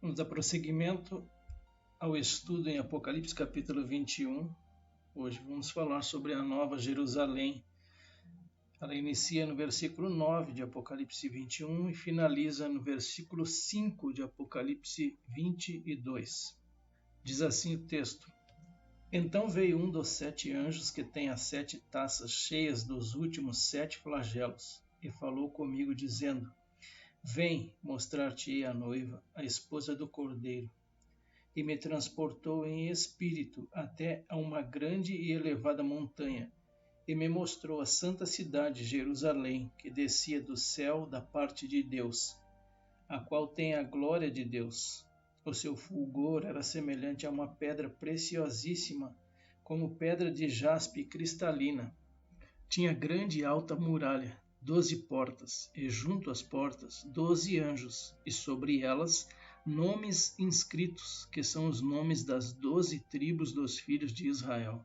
Vamos dar prosseguimento ao estudo em Apocalipse capítulo 21. Hoje vamos falar sobre a Nova Jerusalém. Ela inicia no versículo 9 de Apocalipse 21 e finaliza no versículo 5 de Apocalipse 22. Diz assim o texto: Então veio um dos 7 anjos que tem as 7 taças cheias dos últimos 7 flagelos, e falou comigo, dizendo: Vem, mostrar-te-ei a noiva, a esposa do Cordeiro. E me transportou em espírito até a uma grande e elevada montanha, e me mostrou a santa cidade Jerusalém, que descia do céu da parte de Deus, a qual tem a glória de Deus. O seu fulgor era semelhante a uma pedra preciosíssima, como pedra de jaspe cristalina. Tinha grande e alta muralha, 12 portas, e junto às portas 12 anjos, e sobre elas nomes inscritos, que são os nomes das 12 tribos dos filhos de Israel.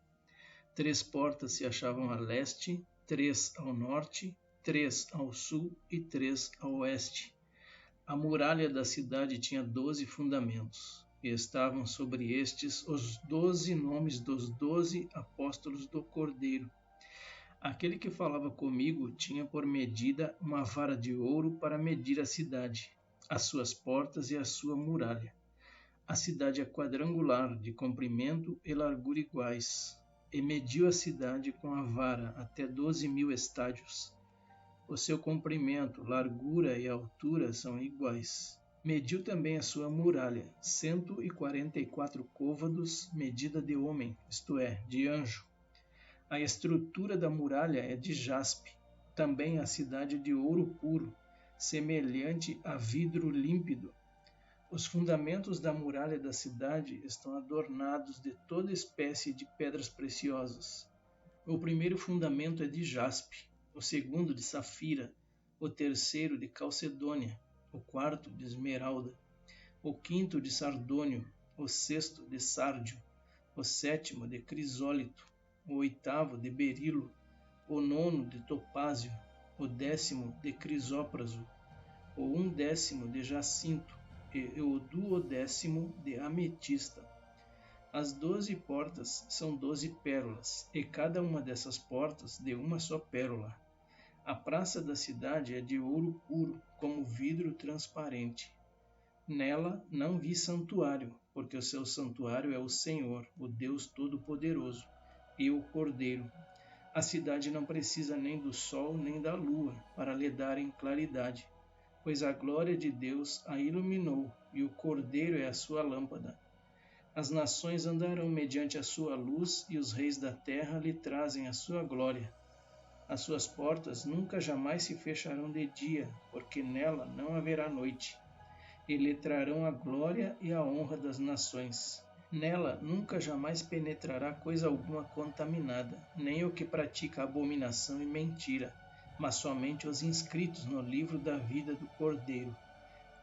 3 portas se achavam a leste, 3 ao norte, 3 ao sul e 3 ao oeste. A muralha da cidade tinha 12 fundamentos, e estavam sobre estes os 12 nomes dos 12 apóstolos do Cordeiro. Aquele que falava comigo tinha por medida uma vara de ouro para medir a cidade, as suas portas e a sua muralha. A cidade é quadrangular, de comprimento e largura iguais, e mediu a cidade com a vara até 12.000 estádios. O seu comprimento, largura e altura são iguais. Mediu também a sua muralha, 144 côvados, medida de homem, isto é, de anjo. A estrutura da muralha é de jaspe, também a cidade de ouro puro, semelhante a vidro límpido. Os fundamentos da muralha da cidade estão adornados de toda espécie de pedras preciosas. O primeiro fundamento é de jaspe, o segundo de safira, o terceiro de calcedônia, o quarto de esmeralda, o quinto de sardônio, o sexto de sárdio, o sétimo de crisólito, o oitavo de berilo, o nono de topázio, o 10º de crisópraso, o 11º de jacinto e o 12º de ametista. As 12 portas são 12 pérolas, e cada uma dessas portas de uma só pérola. A praça da cidade é de ouro puro, como vidro transparente. Nela não vi santuário, porque o seu santuário é o Senhor, o Deus Todo-Poderoso, e o Cordeiro. A cidade não precisa nem do sol nem da lua para lhe darem claridade, pois a glória de Deus a iluminou, e o Cordeiro é a sua lâmpada. As nações andarão mediante a sua luz, e os reis da terra lhe trazem a sua glória. As suas portas nunca jamais se fecharão de dia, porque nela não haverá noite. E lhe trarão a glória e a honra das nações. Nela nunca jamais penetrará coisa alguma contaminada, nem o que pratica abominação e mentira, mas somente os inscritos no livro da vida do Cordeiro.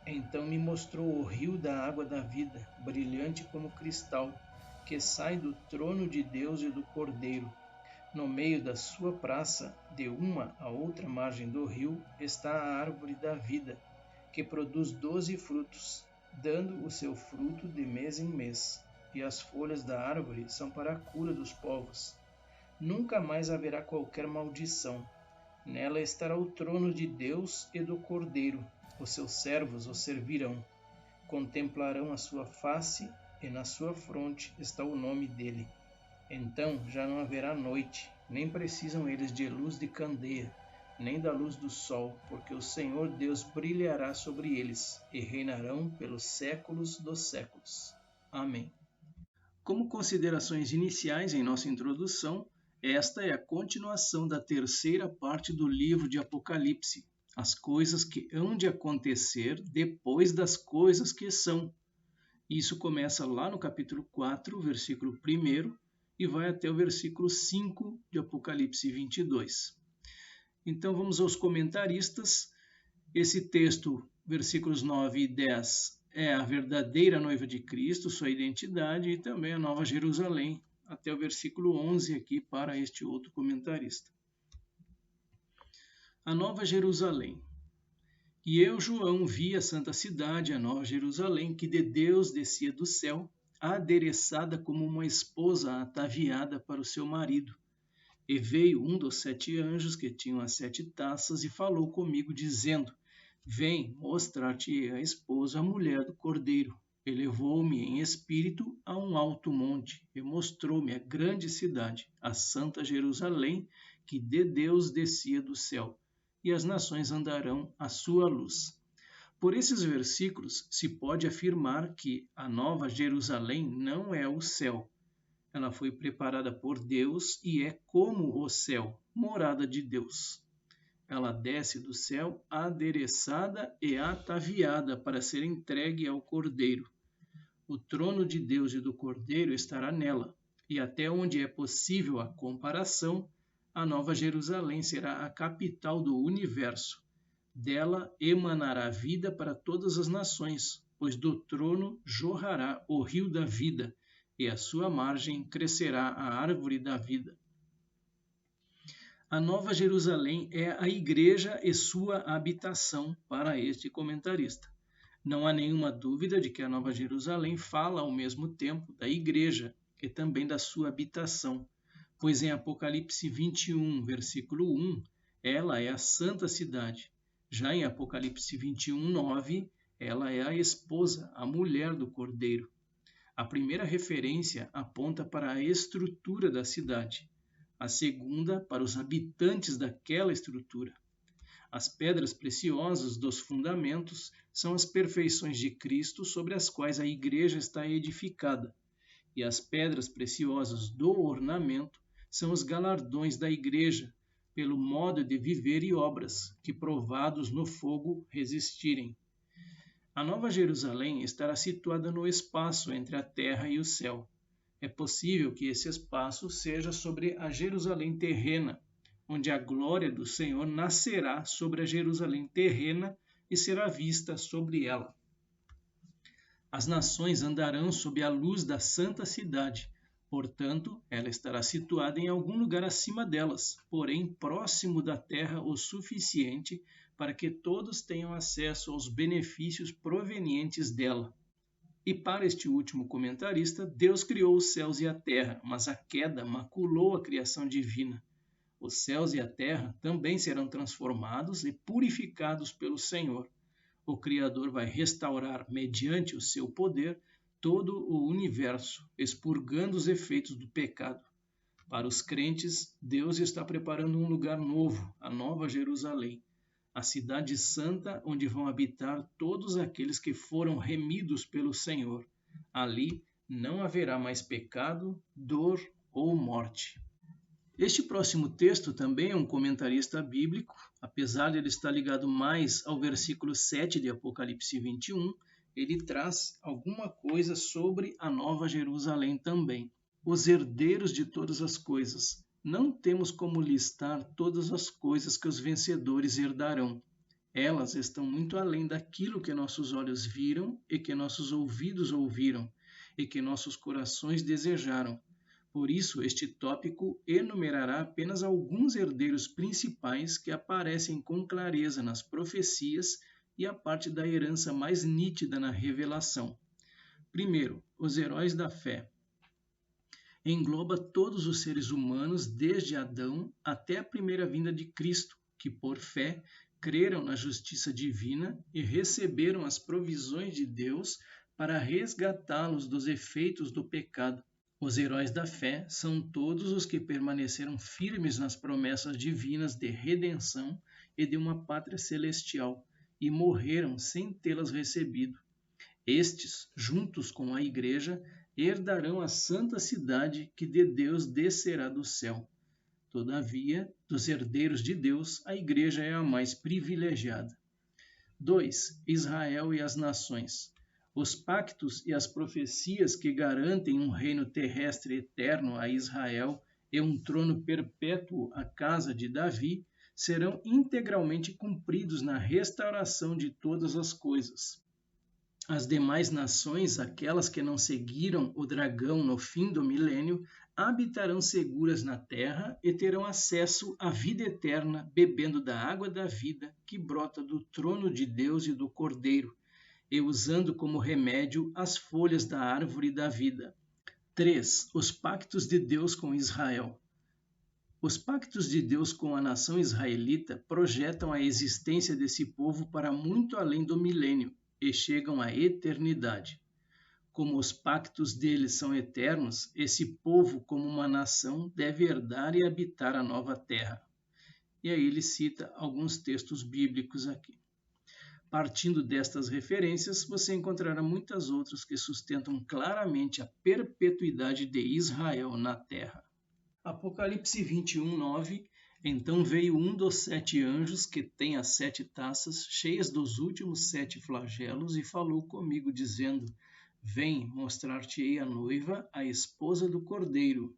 Então me mostrou o rio da água da vida, brilhante como cristal, que sai do trono de Deus e do Cordeiro. No meio da sua praça, de uma à outra margem do rio, está a árvore da vida, que produz 12 frutos, dando o seu fruto de mês em mês, e as folhas da árvore são para a cura dos povos. Nunca mais haverá qualquer maldição. Nela estará o trono de Deus e do Cordeiro. Os seus servos o servirão. Contemplarão a sua face, e na sua fronte está o nome dele. Então já não haverá noite, nem precisam eles de luz de candeia, nem da luz do sol, porque o Senhor Deus brilhará sobre eles, e reinarão pelos séculos dos séculos. Amém. Como considerações iniciais em nossa introdução, esta é a continuação da terceira parte do livro de Apocalipse, as coisas que hão de acontecer depois das coisas que são. Isso começa lá no capítulo 4, versículo 1, e vai até o versículo 5 de Apocalipse 22. Então vamos aos comentaristas. Esse texto, versículos 9 e 10, é a verdadeira noiva de Cristo, sua identidade, e também a Nova Jerusalém, até o versículo 11 aqui para este outro comentarista. A Nova Jerusalém. E eu, João, vi a santa cidade, a nova Jerusalém, que de Deus descia do céu, adereçada como uma esposa ataviada para o seu marido. E veio um dos 7 anjos que tinham as 7 taças e falou comigo, dizendo: Vem mostrar-te a esposa, a mulher do Cordeiro. E levou-me em espírito a um alto monte e mostrou-me a grande cidade, a santa Jerusalém, que de Deus descia do céu, e as nações andarão à sua luz. Por esses versículos se pode afirmar que a nova Jerusalém não é o céu. Ela foi preparada por Deus e é como o céu, morada de Deus. Ela desce do céu adereçada e ataviada para ser entregue ao Cordeiro. O trono de Deus e do Cordeiro estará nela, e até onde é possível a comparação, a Nova Jerusalém será a capital do universo. Dela emanará vida para todas as nações, pois do trono jorrará o rio da vida, e à sua margem crescerá a árvore da vida. A Nova Jerusalém é a igreja e sua habitação para este comentarista. Não há nenhuma dúvida de que a Nova Jerusalém fala ao mesmo tempo da igreja e também da sua habitação, pois em Apocalipse 21, versículo 1, ela é a santa cidade. Já em Apocalipse 21, 9, ela é a esposa, a mulher do Cordeiro. A primeira referência aponta para a estrutura da cidade, a segunda para os habitantes daquela estrutura. As pedras preciosas dos fundamentos são as perfeições de Cristo sobre as quais a igreja está edificada, e as pedras preciosas do ornamento são os galardões da igreja, pelo modo de viver e obras, que provados no fogo resistirem. A Nova Jerusalém estará situada no espaço entre a terra e o céu. É possível que esse espaço seja sobre a Jerusalém terrena, onde a glória do Senhor nascerá sobre a Jerusalém terrena e será vista sobre ela. As nações andarão sob a luz da santa cidade, portanto, ela estará situada em algum lugar acima delas, porém próximo da terra o suficiente para que todos tenham acesso aos benefícios provenientes dela. E para este último comentarista, Deus criou os céus e a terra, mas a queda maculou a criação divina. Os céus e a terra também serão transformados e purificados pelo Senhor. O Criador vai restaurar, mediante o seu poder, todo o universo, expurgando os efeitos do pecado. Para os crentes, Deus está preparando um lugar novo, a Nova Jerusalém, a cidade santa onde vão habitar todos aqueles que foram remidos pelo Senhor. Ali não haverá mais pecado, dor ou morte. Este próximo texto também é um comentarista bíblico, apesar de ele estar ligado mais ao versículo 7 de Apocalipse 21, ele traz alguma coisa sobre a Nova Jerusalém também. Os herdeiros de todas as coisas. Não temos como listar todas as coisas que os vencedores herdarão. Elas estão muito além daquilo que nossos olhos viram e que nossos ouvidos ouviram e que nossos corações desejaram. Por isso, este tópico enumerará apenas alguns herdeiros principais que aparecem com clareza nas profecias e a parte da herança mais nítida na revelação. Primeiro, os heróis da fé. Engloba todos os seres humanos desde Adão até a primeira vinda de Cristo, que por fé creram na justiça divina e receberam as provisões de Deus para resgatá-los dos efeitos do pecado. Os heróis da fé são todos os que permaneceram firmes nas promessas divinas de redenção e de uma pátria celestial e morreram sem tê-las recebido. Estes, juntos com a igreja, herdarão a santa cidade que de Deus descerá do céu. Todavia, dos herdeiros de Deus, a igreja é a mais privilegiada. 2. Israel e as nações. Os pactos e as profecias que garantem um reino terrestre eterno a Israel e um trono perpétuo à casa de Davi serão integralmente cumpridos na restauração de todas as coisas. As demais nações, aquelas que não seguiram o dragão no fim do milênio, habitarão seguras na terra e terão acesso à vida eterna, bebendo da água da vida que brota do trono de Deus e do Cordeiro, e usando como remédio as folhas da árvore da vida. 3. Os pactos de Deus com Israel. Os pactos de Deus com a nação israelita projetam a existência desse povo para muito além do milênio e chegam à eternidade. Como os pactos deles são eternos, esse povo, como uma nação, deve herdar e habitar a nova terra. E aí ele cita alguns textos bíblicos aqui. Partindo destas referências, você encontrará muitas outras que sustentam claramente a perpetuidade de Israel na terra. Apocalipse 21, 9. Então veio um dos 7 anjos que tem as 7 taças, cheias dos últimos 7 flagelos, e falou comigo, dizendo: Vem, mostrar-te-ei a noiva, a esposa do Cordeiro.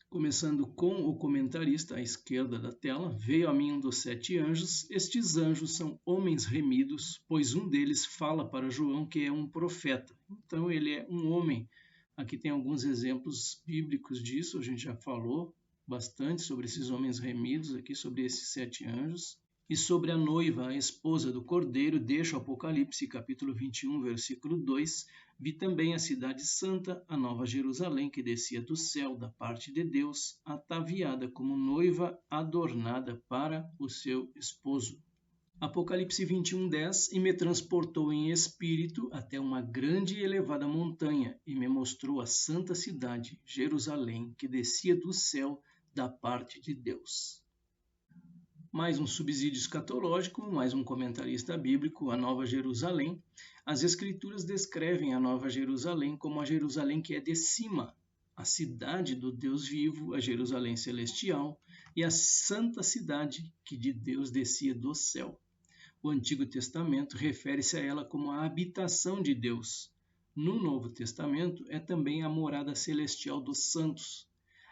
Começando com o comentarista à esquerda da tela, veio a mim um dos 7 anjos. Estes anjos são homens remidos, pois um deles fala para João que é um profeta. Então ele é um homem. Aqui tem alguns exemplos bíblicos disso, a gente já falou bastante sobre esses homens remidos aqui, sobre esses 7 anjos. E sobre a noiva, a esposa do Cordeiro, deixa o Apocalipse, capítulo 21, versículo 2, vi também a cidade santa, a nova Jerusalém, que descia do céu da parte de Deus, ataviada como noiva adornada para o seu esposo. Apocalipse 21, 10, e me transportou em espírito até uma grande e elevada montanha, e me mostrou a santa cidade, Jerusalém, que descia do céu da parte de Deus. Mais um subsídio escatológico, mais um comentarista bíblico, a Nova Jerusalém. As Escrituras descrevem a Nova Jerusalém como a Jerusalém que é de cima, a cidade do Deus vivo, a Jerusalém celestial, e a santa cidade que de Deus descia do céu. O Antigo Testamento refere-se a ela como a habitação de Deus. No Novo Testamento é também a morada celestial dos santos.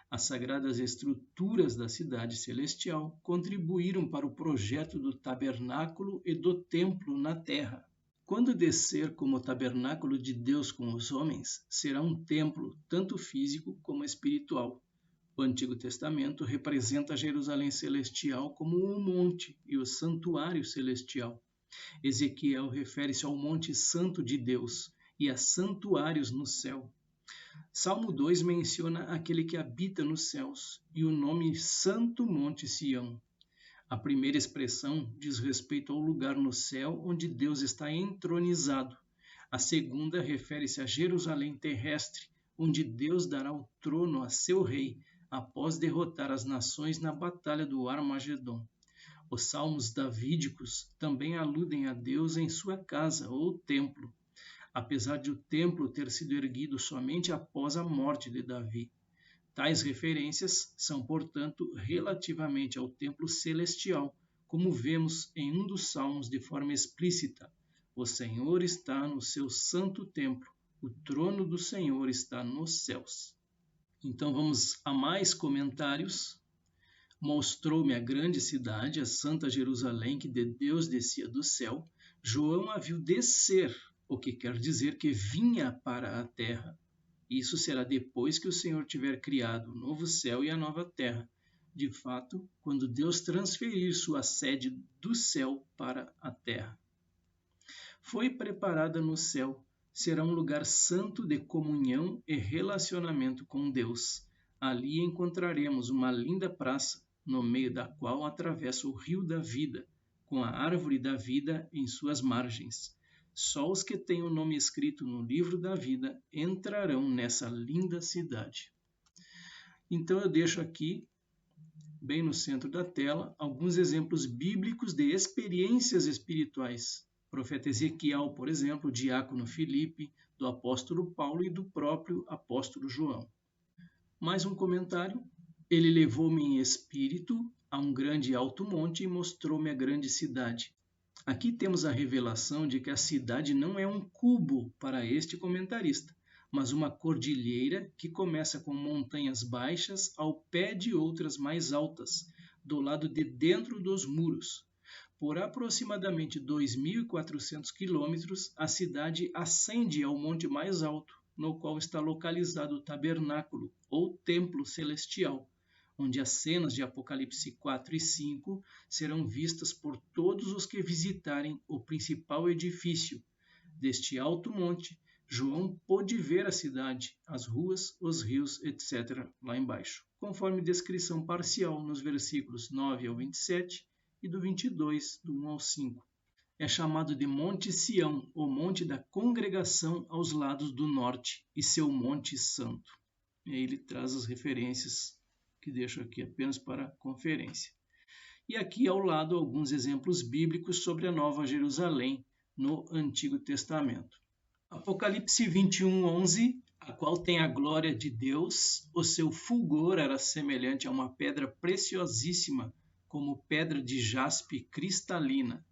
As sagradas estruturas da cidade celestial contribuíram para o projeto do tabernáculo e do templo na terra. Quando descer como tabernáculo de Deus com os homens, será um templo tanto físico como espiritual. O Antigo Testamento representa a Jerusalém celestial como um monte e o santuário celestial. Ezequiel refere-se ao Monte Santo de Deus e a santuários no céu. Salmo 2 menciona aquele que habita nos céus e o nome Santo Monte Sião. A primeira expressão diz respeito ao lugar no céu onde Deus está entronizado. A segunda refere-se a Jerusalém terrestre, onde Deus dará o trono a seu rei após derrotar as nações na batalha do Armagedon. Os salmos davídicos também aludem a Deus em sua casa ou templo, apesar de o templo ter sido erguido somente após a morte de Davi. Tais referências são, portanto, relativamente ao templo celestial, como vemos em um dos salmos de forma explícita. O Senhor está no seu santo templo, o trono do Senhor está nos céus. Então vamos a mais comentários. Mostrou-me a grande cidade, a santa Jerusalém, que de Deus descia do céu. João a viu descer, o que quer dizer que vinha para a terra. Isso será depois que o Senhor tiver criado o novo céu e a nova terra. De fato, quando Deus transferir sua sede do céu para a terra. Foi preparada no céu, será um lugar santo de comunhão e relacionamento com Deus. Ali encontraremos uma linda praça, no meio da qual atravessa o rio da vida, com a árvore da vida em suas margens. Só os que têm o nome escrito no livro da vida entrarão nessa linda cidade. Então eu deixo aqui, bem no centro da tela, alguns exemplos bíblicos de experiências espirituais. O profeta Ezequiel, por exemplo, o diácono Filipe, do apóstolo Paulo e do próprio apóstolo João. Mais um comentário. Ele levou-me em espírito a um grande e alto monte e mostrou-me a grande cidade. Aqui temos a revelação de que a cidade não é um cubo para este comentarista, mas uma cordilheira que começa com montanhas baixas ao pé de outras mais altas, do lado de dentro dos muros. Por aproximadamente 2.400 quilômetros, a cidade ascende ao monte mais alto, no qual está localizado o tabernáculo, ou templo celestial, onde as cenas de Apocalipse 4 e 5 serão vistas por todos os que visitarem o principal edifício. Deste alto monte, João pôde ver a cidade, as ruas, os rios, etc., lá embaixo, conforme descrição parcial nos versículos 9 ao 27 e do 22, do 1 ao 5. É chamado de Monte Sião, o Monte da Congregação aos lados do norte, e seu Monte Santo. E aí ele traz as referências que deixo aqui apenas para conferência. E aqui ao lado alguns exemplos bíblicos sobre a Nova Jerusalém no Antigo Testamento. Apocalipse 21:11, a qual tem a glória de Deus, o seu fulgor era semelhante a uma pedra preciosíssima, como pedra de jaspe cristalina.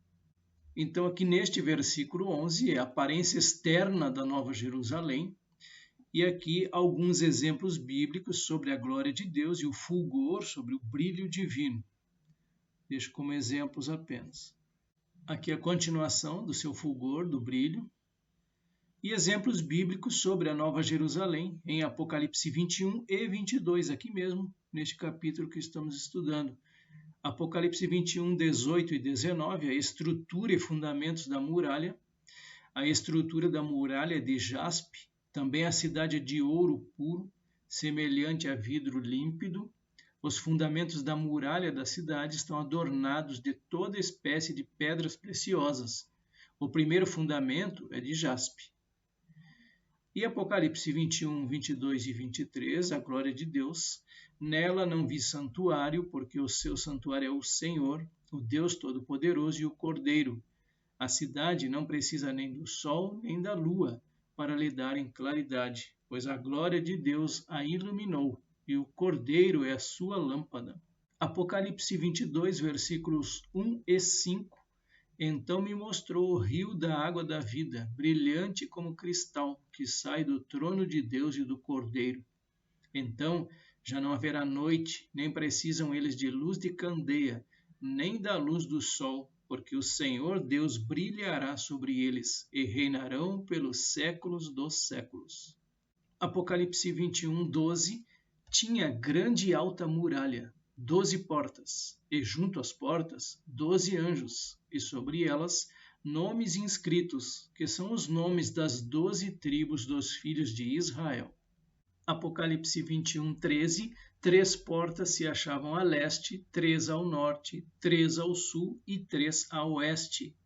Então aqui neste versículo 11 é a aparência externa da Nova Jerusalém, e aqui alguns exemplos bíblicos sobre a glória de Deus e o fulgor, sobre o brilho divino. Deixo como exemplos apenas. Aqui a continuação do seu fulgor, do brilho, e exemplos bíblicos sobre a Nova Jerusalém em Apocalipse 21 e 22, aqui mesmo, neste capítulo que estamos estudando. Apocalipse 21, 18 e 19, a estrutura e fundamentos da muralha. A estrutura da muralha é de jaspe, também a cidade é de ouro puro, semelhante a vidro límpido. Os fundamentos da muralha da cidade estão adornados de toda espécie de pedras preciosas. O primeiro fundamento é de jaspe. E Apocalipse 21, 22 e 23, a glória de Deus. Nela não vi santuário, porque o seu santuário é o Senhor, o Deus Todo-Poderoso e o Cordeiro. A cidade não precisa nem do sol nem da lua para lhe darem claridade, pois a glória de Deus a iluminou, e o Cordeiro é a sua lâmpada. Apocalipse 22, versículos 1 e 5. Então me mostrou o rio da água da vida, brilhante como cristal, que sai do trono de Deus e do Cordeiro. Então já não haverá noite, nem precisam eles de luz de candeia, nem da luz do sol, porque o Senhor Deus brilhará sobre eles, e reinarão pelos séculos dos séculos. Apocalipse 21, 12. Tinha grande e alta muralha, 12 portas, e junto às portas 12 anjos, e sobre elas nomes inscritos, que são os nomes das 12 tribos dos filhos de Israel. Apocalipse 21, 13, 3 portas se achavam a leste, 3 ao norte, 3 ao sul e 3 a oeste.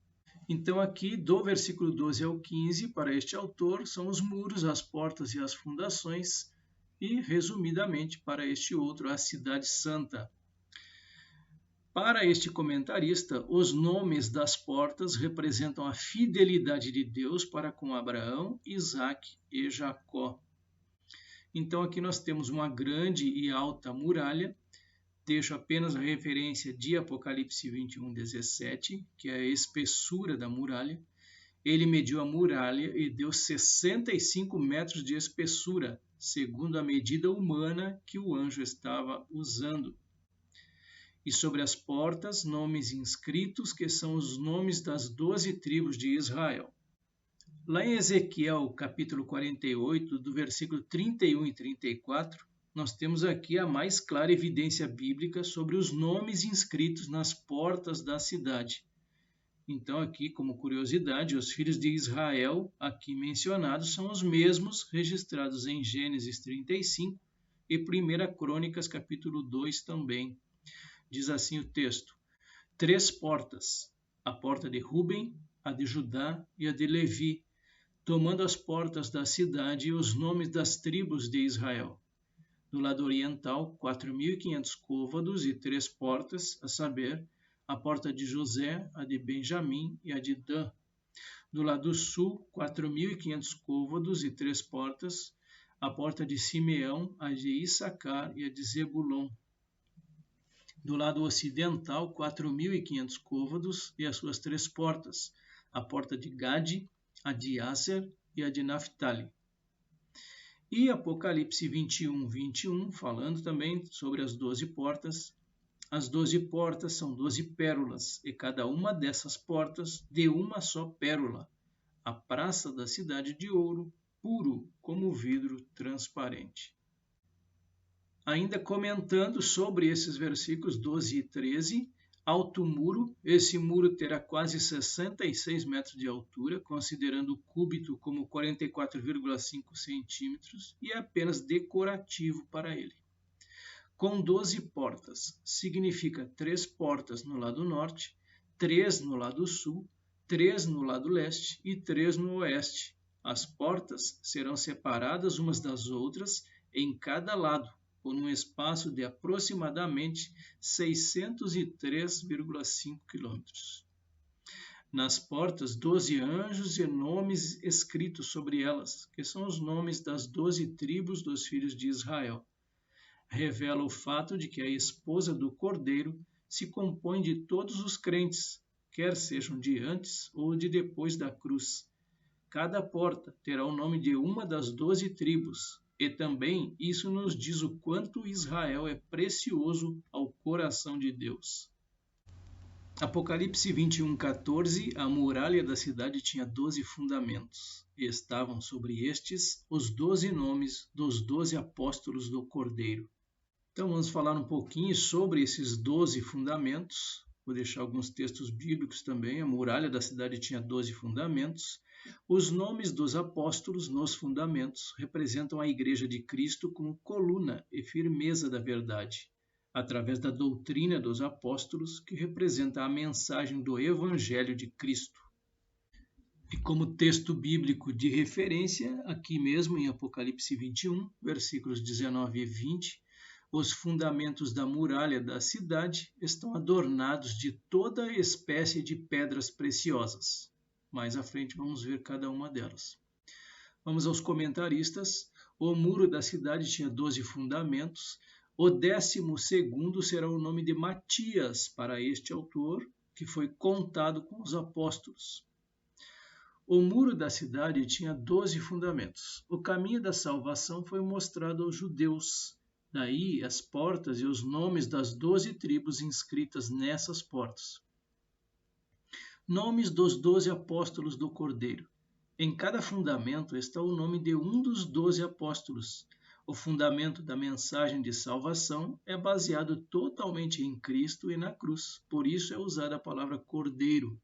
Então aqui, do versículo 12 ao 15, para este autor, são os muros, as portas e as fundações, e, resumidamente, para este outro, a cidade santa. Para este comentarista, os nomes das portas representam a fidelidade de Deus para com Abraão, Isaque e Jacó. Então aqui nós temos uma grande e alta muralha. Deixo apenas a referência de Apocalipse 21, 17, que é a espessura da muralha. Ele mediu a muralha e deu 65 metros de espessura, segundo a medida humana que o anjo estava usando. E sobre as portas, nomes inscritos, que são os nomes das 12 tribos de Israel. Lá em Ezequiel, capítulo 48, do versículo 31 e 34, nós temos aqui a mais clara evidência bíblica sobre os nomes inscritos nas portas da cidade. Então, aqui, como curiosidade, os filhos de Israel, aqui mencionados, são os mesmos registrados em Gênesis 35 e 1 Crônicas, capítulo 2 também. Diz assim o texto: 3 portas, a porta de Ruben, a de Judá e a de Levi, tomando as portas da cidade e os nomes das tribos de Israel. Do lado oriental, 4.500 côvados e 3 portas, a saber, a porta de José, a de Benjamim e a de Dan. Do lado sul, 4.500 côvados e 3 portas, a porta de Simeão, a de Issacar e a de Zebulon. Do lado ocidental, 4.500 côvados e as suas 3 portas, a porta de Gade, a de Aser e a de Naphtali. E Apocalipse 21, 21, falando também sobre as 12 portas, As 12 portas são 12 pérolas, e cada uma dessas portas de uma só pérola. A praça da cidade de ouro, puro como vidro transparente. Ainda comentando sobre esses versículos 12 e 13, alto muro, esse muro terá quase 66 metros de altura, considerando o cúbito como 44,5 centímetros, e é apenas decorativo para ele. Com 12 portas, significa 3 portas no lado norte, 3 no lado sul, 3 no lado leste e 3 no oeste. As portas serão separadas umas das outras em cada lado, por um espaço de aproximadamente 603,5 quilômetros. Nas portas, 12 anjos e nomes escritos sobre elas, que são os nomes das 12 tribos dos filhos de Israel. Revela o fato de que a esposa do Cordeiro se compõe de todos os crentes, quer sejam de antes ou de depois da cruz. Cada porta terá o nome de uma das 12 tribos, e também isso nos diz o quanto Israel é precioso ao coração de Deus. Apocalipse 21:14, a muralha da cidade tinha 12 fundamentos, e estavam sobre estes os 12 nomes dos 12 apóstolos do Cordeiro. Então vamos falar um pouquinho sobre esses 12 fundamentos. Vou deixar alguns textos bíblicos também. A muralha da cidade tinha 12 fundamentos. Os nomes dos apóstolos nos fundamentos representam a Igreja de Cristo como coluna e firmeza da verdade, através da doutrina dos apóstolos, que representa a mensagem do Evangelho de Cristo. E como texto bíblico de referência, aqui mesmo em Apocalipse 21, versículos 19 e 20, os fundamentos da muralha da cidade estão adornados de toda espécie de pedras preciosas. Mais à frente vamos ver cada uma delas. Vamos aos comentaristas. O muro da cidade tinha 12 fundamentos. O 12º será o nome de Matias para este autor, que foi contado com os apóstolos. O muro da cidade tinha 12 fundamentos. O caminho da salvação foi mostrado aos judeus. Daí as portas e os nomes das 12 tribos inscritas nessas portas. Nomes dos 12 apóstolos do Cordeiro. Em cada fundamento está o nome de um dos 12 apóstolos. O fundamento da mensagem de salvação é baseado totalmente em Cristo e na cruz. Por isso é usada a palavra Cordeiro.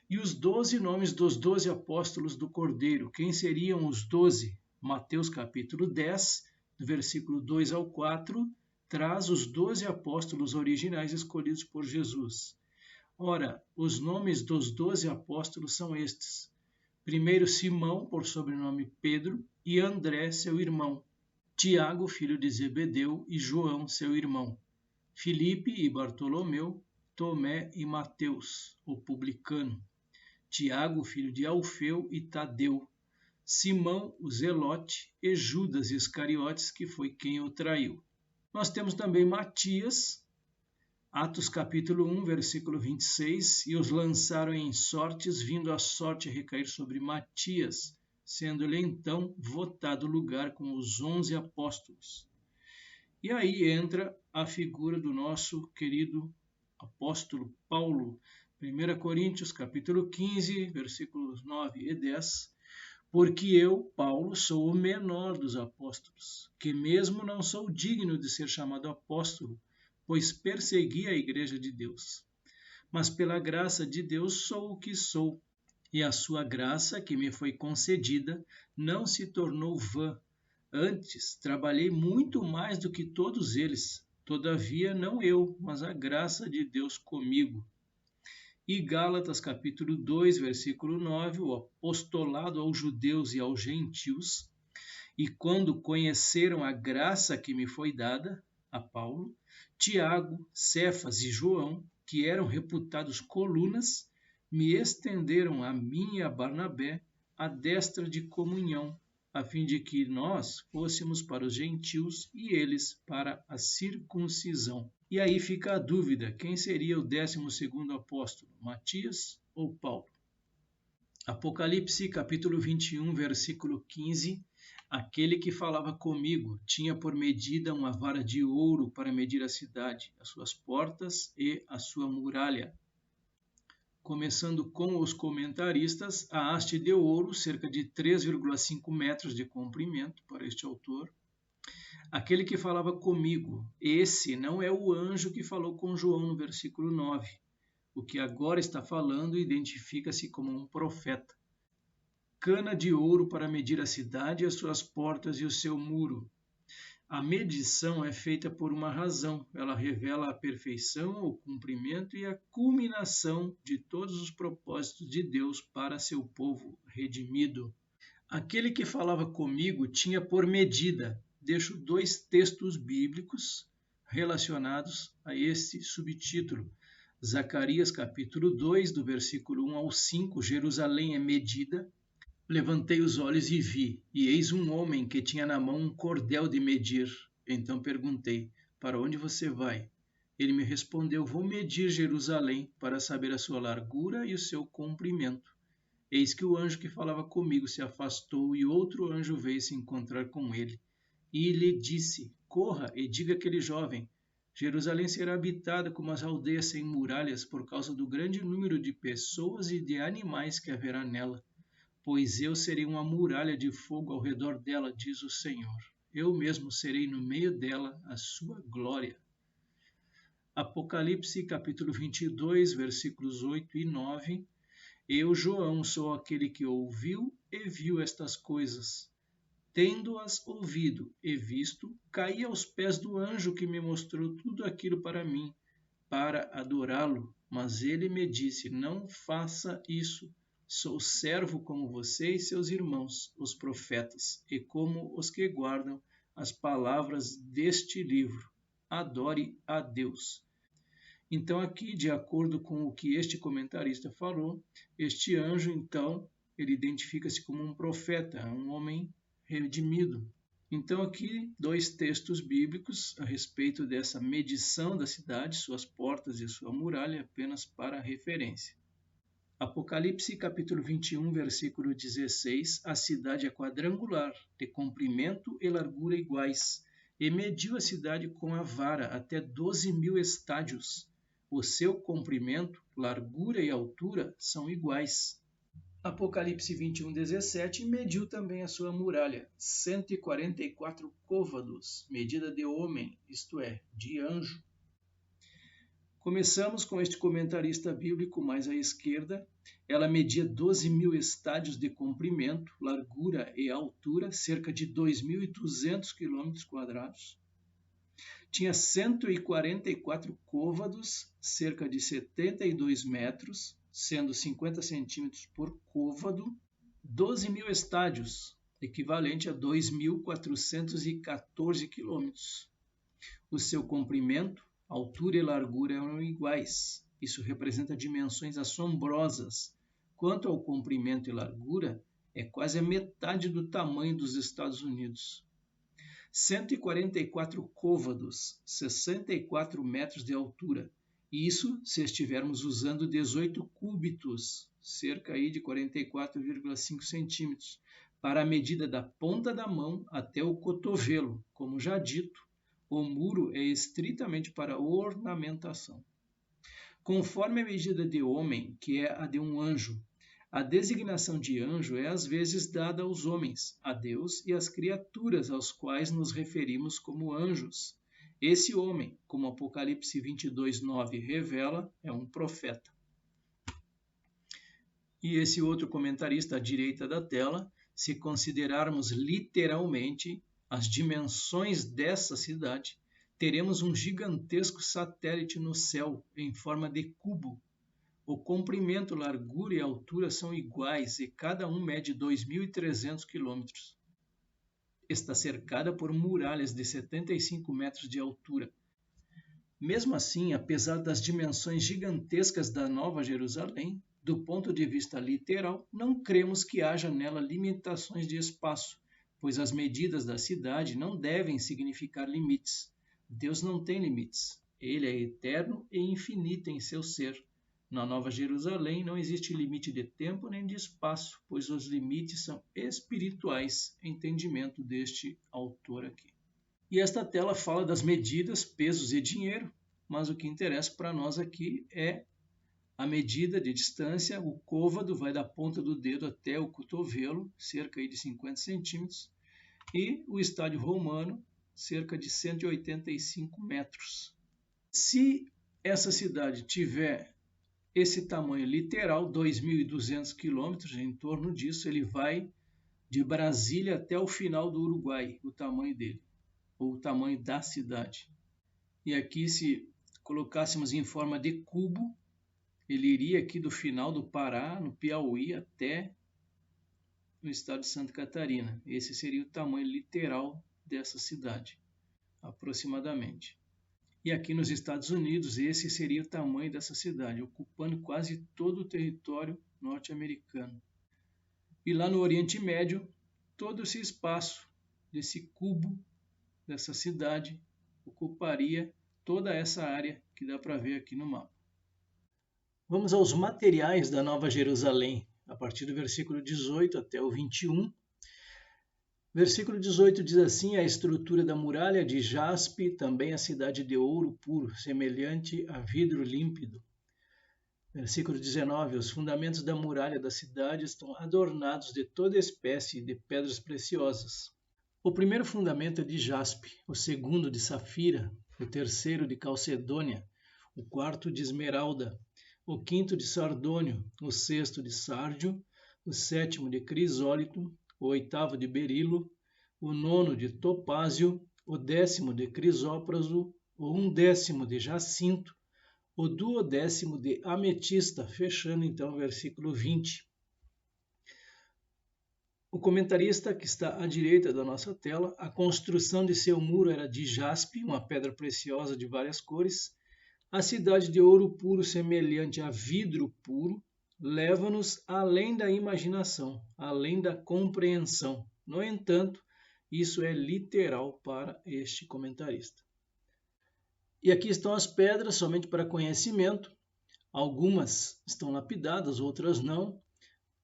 E os 12 nomes dos 12 apóstolos do Cordeiro. Quem seriam os 12? Mateus capítulo 10, do versículo 2 ao 4, traz os 12 apóstolos originais escolhidos por Jesus. Ora, os nomes dos 12 apóstolos são estes. Primeiro Simão, por sobrenome Pedro, e André, seu irmão. Tiago, filho de Zebedeu, e João, seu irmão. Filipe e Bartolomeu, Tomé e Mateus, o publicano. Tiago, filho de Alfeu e Tadeu. Simão, o Zelote, e Judas Iscariotes, que foi quem o traiu. Nós temos também Matias, Atos capítulo 1, versículo 26, e os lançaram em sortes, vindo a sorte recair sobre Matias, sendo-lhe então votado lugar com os 11 apóstolos. E aí entra a figura do nosso querido apóstolo Paulo, 1 Coríntios capítulo 15, versículos 9 e 10, porque eu, Paulo, sou o menor dos apóstolos, que mesmo não sou digno de ser chamado apóstolo, pois persegui a igreja de Deus. Mas pela graça de Deus sou o que sou, e a sua graça que me foi concedida não se tornou vã. Antes, trabalhei muito mais do que todos eles, todavia não eu, mas a graça de Deus comigo. E Gálatas capítulo 2, versículo 9, o apostolado aos judeus e aos gentios, e quando conheceram a graça que me foi dada, a Paulo, Tiago, Cefas e João, que eram reputados colunas, me estenderam a mim e a Barnabé a destra de comunhão, a fim de que nós fôssemos para os gentios e eles para a circuncisão. E aí fica a dúvida, quem seria o 12º apóstolo, Matias ou Paulo? Apocalipse capítulo 21, versículo 15, Aquele que falava comigo tinha por medida uma vara de ouro para medir a cidade, as suas portas e a sua muralha. Começando com os comentaristas, a haste de ouro, cerca de 3,5 metros de comprimento para este autor. Aquele que falava comigo, esse não é o anjo que falou com João no versículo 9. O que agora está falando identifica-se como um profeta. Cana de ouro para medir a cidade, as suas portas e o seu muro. A medição é feita por uma razão. Ela revela a perfeição, o cumprimento e a culminação de todos os propósitos de Deus para seu povo redimido. Aquele que falava comigo tinha por medida. Deixo 2 textos bíblicos relacionados a este subtítulo. Zacarias capítulo 2, do versículo 1 ao 5, Jerusalém é medida. Levantei os olhos e vi, e eis um homem que tinha na mão um cordel de medir. Então perguntei, para onde você vai? Ele me respondeu, vou medir Jerusalém para saber a sua largura e o seu comprimento. Eis que o anjo que falava comigo se afastou e outro anjo veio se encontrar com ele. E lhe disse, corra e diga àquele jovem, Jerusalém será habitada como as aldeias sem muralhas por causa do grande número de pessoas e de animais que haverá nela. Pois eu serei uma muralha de fogo ao redor dela, diz o Senhor. Eu mesmo serei no meio dela a sua glória. Apocalipse capítulo 22, versículos 8 e 9. Eu, João, sou aquele que ouviu e viu estas coisas. Tendo-as ouvido e visto, caí aos pés do anjo que me mostrou tudo aquilo para mim, para adorá-lo. Mas ele me disse, não faça isso. Sou servo como você e seus irmãos, os profetas, e como os que guardam as palavras deste livro. Adore a Deus. Então aqui, de acordo com o que este comentarista falou, este anjo, então, ele identifica-se como um profeta, um homem redimido. Então aqui, 2 textos bíblicos a respeito dessa medição da cidade, suas portas e sua muralha, apenas para referência. Apocalipse capítulo 21, versículo 16, a cidade é quadrangular, de comprimento e largura iguais, e mediu a cidade com a vara até 12.000 estádios. O seu comprimento, largura e altura são iguais. Apocalipse 21, 17, mediu também a sua muralha, 144 côvados, medida de homem, isto é, de anjo. Começamos com este comentarista bíblico mais à esquerda. Ela media 12.000 estádios de comprimento, largura e altura, cerca de 2.200 km². Tinha 144 côvados, cerca de 72 metros, sendo 50 centímetros por côvado. 12.000 estádios, equivalente a 2.414 quilômetros. O seu comprimento, altura e largura eram iguais. Isso representa dimensões assombrosas. Quanto ao comprimento e largura, é quase a metade do tamanho dos Estados Unidos. 144 côvados, 64 metros de altura. Isso se estivermos usando 18 cúbitos, cerca de 44,5 centímetros, para a medida da ponta da mão até o cotovelo. Como já dito, o muro é estritamente para ornamentação. Conforme a medida de homem, que é a de um anjo, a designação de anjo é às vezes dada aos homens, a Deus e às criaturas aos quais nos referimos como anjos. Esse homem, como Apocalipse 22, 9 revela, é um profeta. E esse outro comentarista à direita da tela, se considerarmos literalmente as dimensões dessa cidade, teremos um gigantesco satélite no céu em forma de cubo. O comprimento, largura e altura são iguais e cada um mede 2.300 quilômetros. Está cercada por muralhas de 75 metros de altura. Mesmo assim, apesar das dimensões gigantescas da Nova Jerusalém, do ponto de vista literal, não cremos que haja nela limitações de espaço, pois as medidas da cidade não devem significar limites. Deus não tem limites. Ele é eterno e infinito em seu ser. Na Nova Jerusalém não existe limite de tempo nem de espaço, pois os limites são espirituais, entendimento deste autor aqui. E esta tela fala das medidas, pesos e dinheiro, mas o que interessa para nós aqui é a medida de distância. O côvado vai da ponta do dedo até o cotovelo, cerca de 50 centímetros, e o estádio romano, cerca de 185 metros. Se essa cidade tiver esse tamanho literal, 2.200 quilômetros, em torno disso, ele vai de Brasília até o final do Uruguai, o tamanho dele, ou o tamanho da cidade. E aqui, se colocássemos em forma de cubo, ele iria aqui do final do Pará, no Piauí, até no estado de Santa Catarina. Esse seria o tamanho literal dessa cidade, aproximadamente. E aqui nos Estados Unidos, esse seria o tamanho dessa cidade, ocupando quase todo o território norte-americano. E lá no Oriente Médio, todo esse espaço desse cubo, dessa cidade, ocuparia toda essa área que dá para ver aqui no mapa. Vamos aos materiais da Nova Jerusalém, a partir do versículo 18 até o 21. Versículo 18 diz assim: a estrutura da muralha de jaspe, também a cidade de ouro puro, semelhante a vidro límpido. Versículo 19: os fundamentos da muralha da cidade estão adornados de toda espécie de pedras preciosas. O primeiro fundamento é de jaspe, o segundo de safira, o terceiro de calcedônia, o quarto de esmeralda, o quinto de sardônio, o sexto de sárdio, o sétimo de crisólito, o oitavo de berilo, o nono de topázio, o 10º de crisópraso, o 11º de jacinto, o 12º de ametista, fechando então o versículo 20. O comentarista que está à direita da nossa tela, a construção de seu muro era de jaspe, uma pedra preciosa de várias cores. A cidade de ouro puro, semelhante a vidro puro, leva-nos além da imaginação, além da compreensão. No entanto, isso é literal para este comentarista. E aqui estão as pedras, somente para conhecimento. Algumas estão lapidadas, outras não.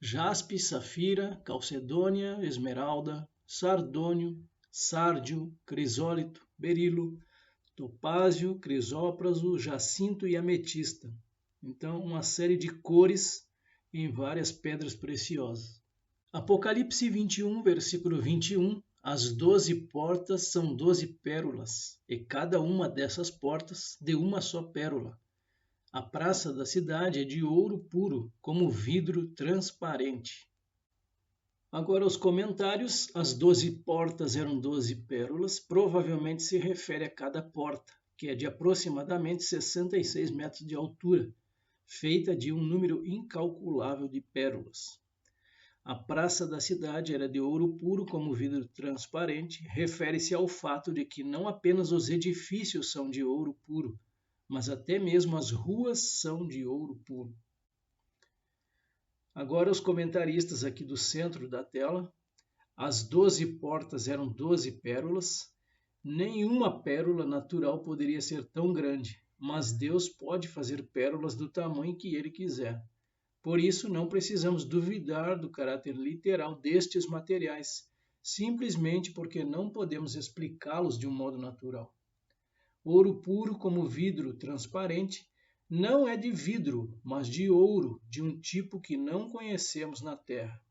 Jaspe, safira, calcedônia, esmeralda, sardônio, sárdio, crisólito, berilo, topázio, crisópraso, jacinto e ametista. Então, uma série de cores em várias pedras preciosas. Apocalipse 21, versículo 21. As 12 portas são 12 pérolas, e cada uma dessas portas de uma só pérola. A praça da cidade é de ouro puro, como vidro transparente. Agora, os comentários. As 12 portas eram 12 pérolas, provavelmente se refere a cada porta, que é de aproximadamente 66 metros de altura, feita de um número incalculável de pérolas. A praça da cidade era de ouro puro, como vidro transparente, refere-se ao fato de que não apenas os edifícios são de ouro puro, mas até mesmo as ruas são de ouro puro. Agora os comentaristas aqui do centro da tela. As 12 portas eram 12 pérolas. Nenhuma pérola natural poderia ser tão grande, mas Deus pode fazer pérolas do tamanho que Ele quiser. Por isso, não precisamos duvidar do caráter literal destes materiais, simplesmente porque não podemos explicá-los de um modo natural. Ouro puro, como vidro transparente, não é de vidro, mas de ouro, de um tipo que não conhecemos na Terra.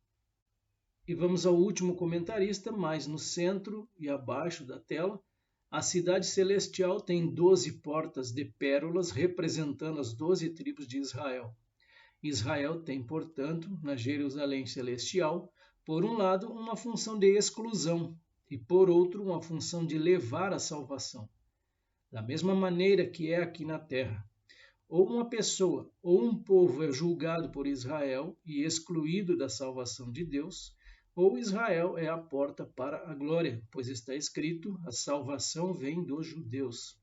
E vamos ao último comentarista, mais no centro e abaixo da tela. A cidade celestial tem 12 portas de pérolas, representando as 12 tribos de Israel. Israel tem, portanto, na Jerusalém celestial, por um lado, uma função de exclusão e, por outro, uma função de levar a salvação. Da mesma maneira que é aqui na Terra. Ou uma pessoa ou um povo é julgado por Israel e excluído da salvação de Deus, ou Israel é a porta para a glória, pois está escrito: a salvação vem dos judeus.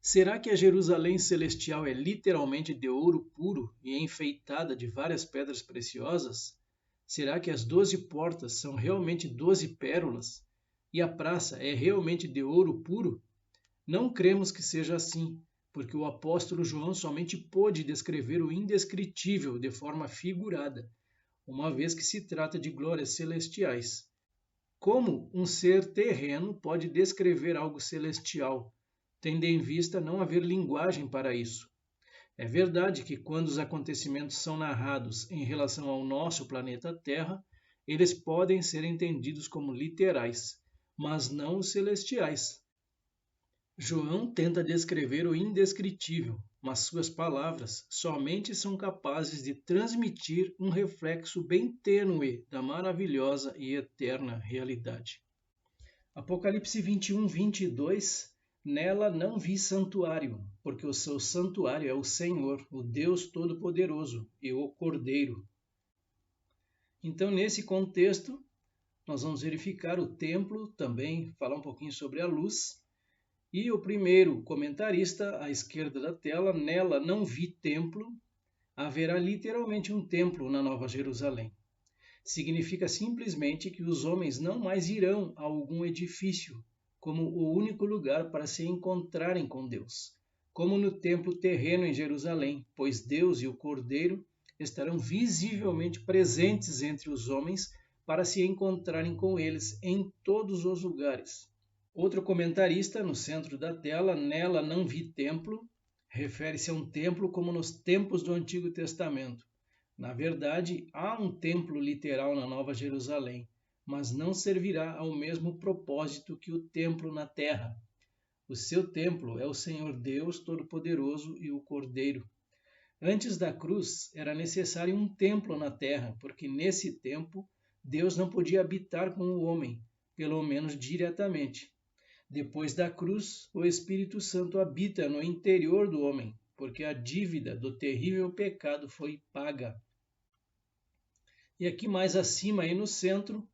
Será que a Jerusalém celestial é literalmente de ouro puro e enfeitada de várias pedras preciosas? Será que as 12 portas são realmente 12 pérolas? E a praça é realmente de ouro puro? Não cremos que seja assim, porque o apóstolo João somente pôde descrever o indescritível de forma figurada, uma vez que se trata de glórias celestiais. Como um ser terreno pode descrever algo celestial, tendo em vista não haver linguagem para isso? É verdade que quando os acontecimentos são narrados em relação ao nosso planeta Terra, eles podem ser entendidos como literais, mas não os celestiais. João tenta descrever o indescritível, mas suas palavras somente são capazes de transmitir um reflexo bem tênue da maravilhosa e eterna realidade. Apocalipse 21, 22. Nela não vi santuário, porque o seu santuário é o Senhor, o Deus Todo-Poderoso, e o Cordeiro. Então, nesse contexto, nós vamos verificar o templo, também falar um pouquinho sobre a luz. E o primeiro comentarista, à esquerda da tela, nela não vi templo, haverá literalmente um templo na Nova Jerusalém. Significa simplesmente que os homens não mais irão a algum edifício como o único lugar para se encontrarem com Deus, como no templo terreno em Jerusalém, pois Deus e o Cordeiro estarão visivelmente presentes entre os homens para se encontrarem com eles em todos os lugares. Outro comentarista, no centro da tela, nela não vi templo, refere-se a um templo como nos tempos do Antigo Testamento. Na verdade, há um templo literal na Nova Jerusalém, mas não servirá ao mesmo propósito que o templo na terra. O seu templo é o Senhor Deus Todo-Poderoso e o Cordeiro. Antes da cruz, era necessário um templo na terra, porque nesse tempo Deus não podia habitar com o homem, pelo menos diretamente. Depois da cruz, o Espírito Santo habita no interior do homem, porque a dívida do terrível pecado foi paga. E aqui mais acima, aí no centro,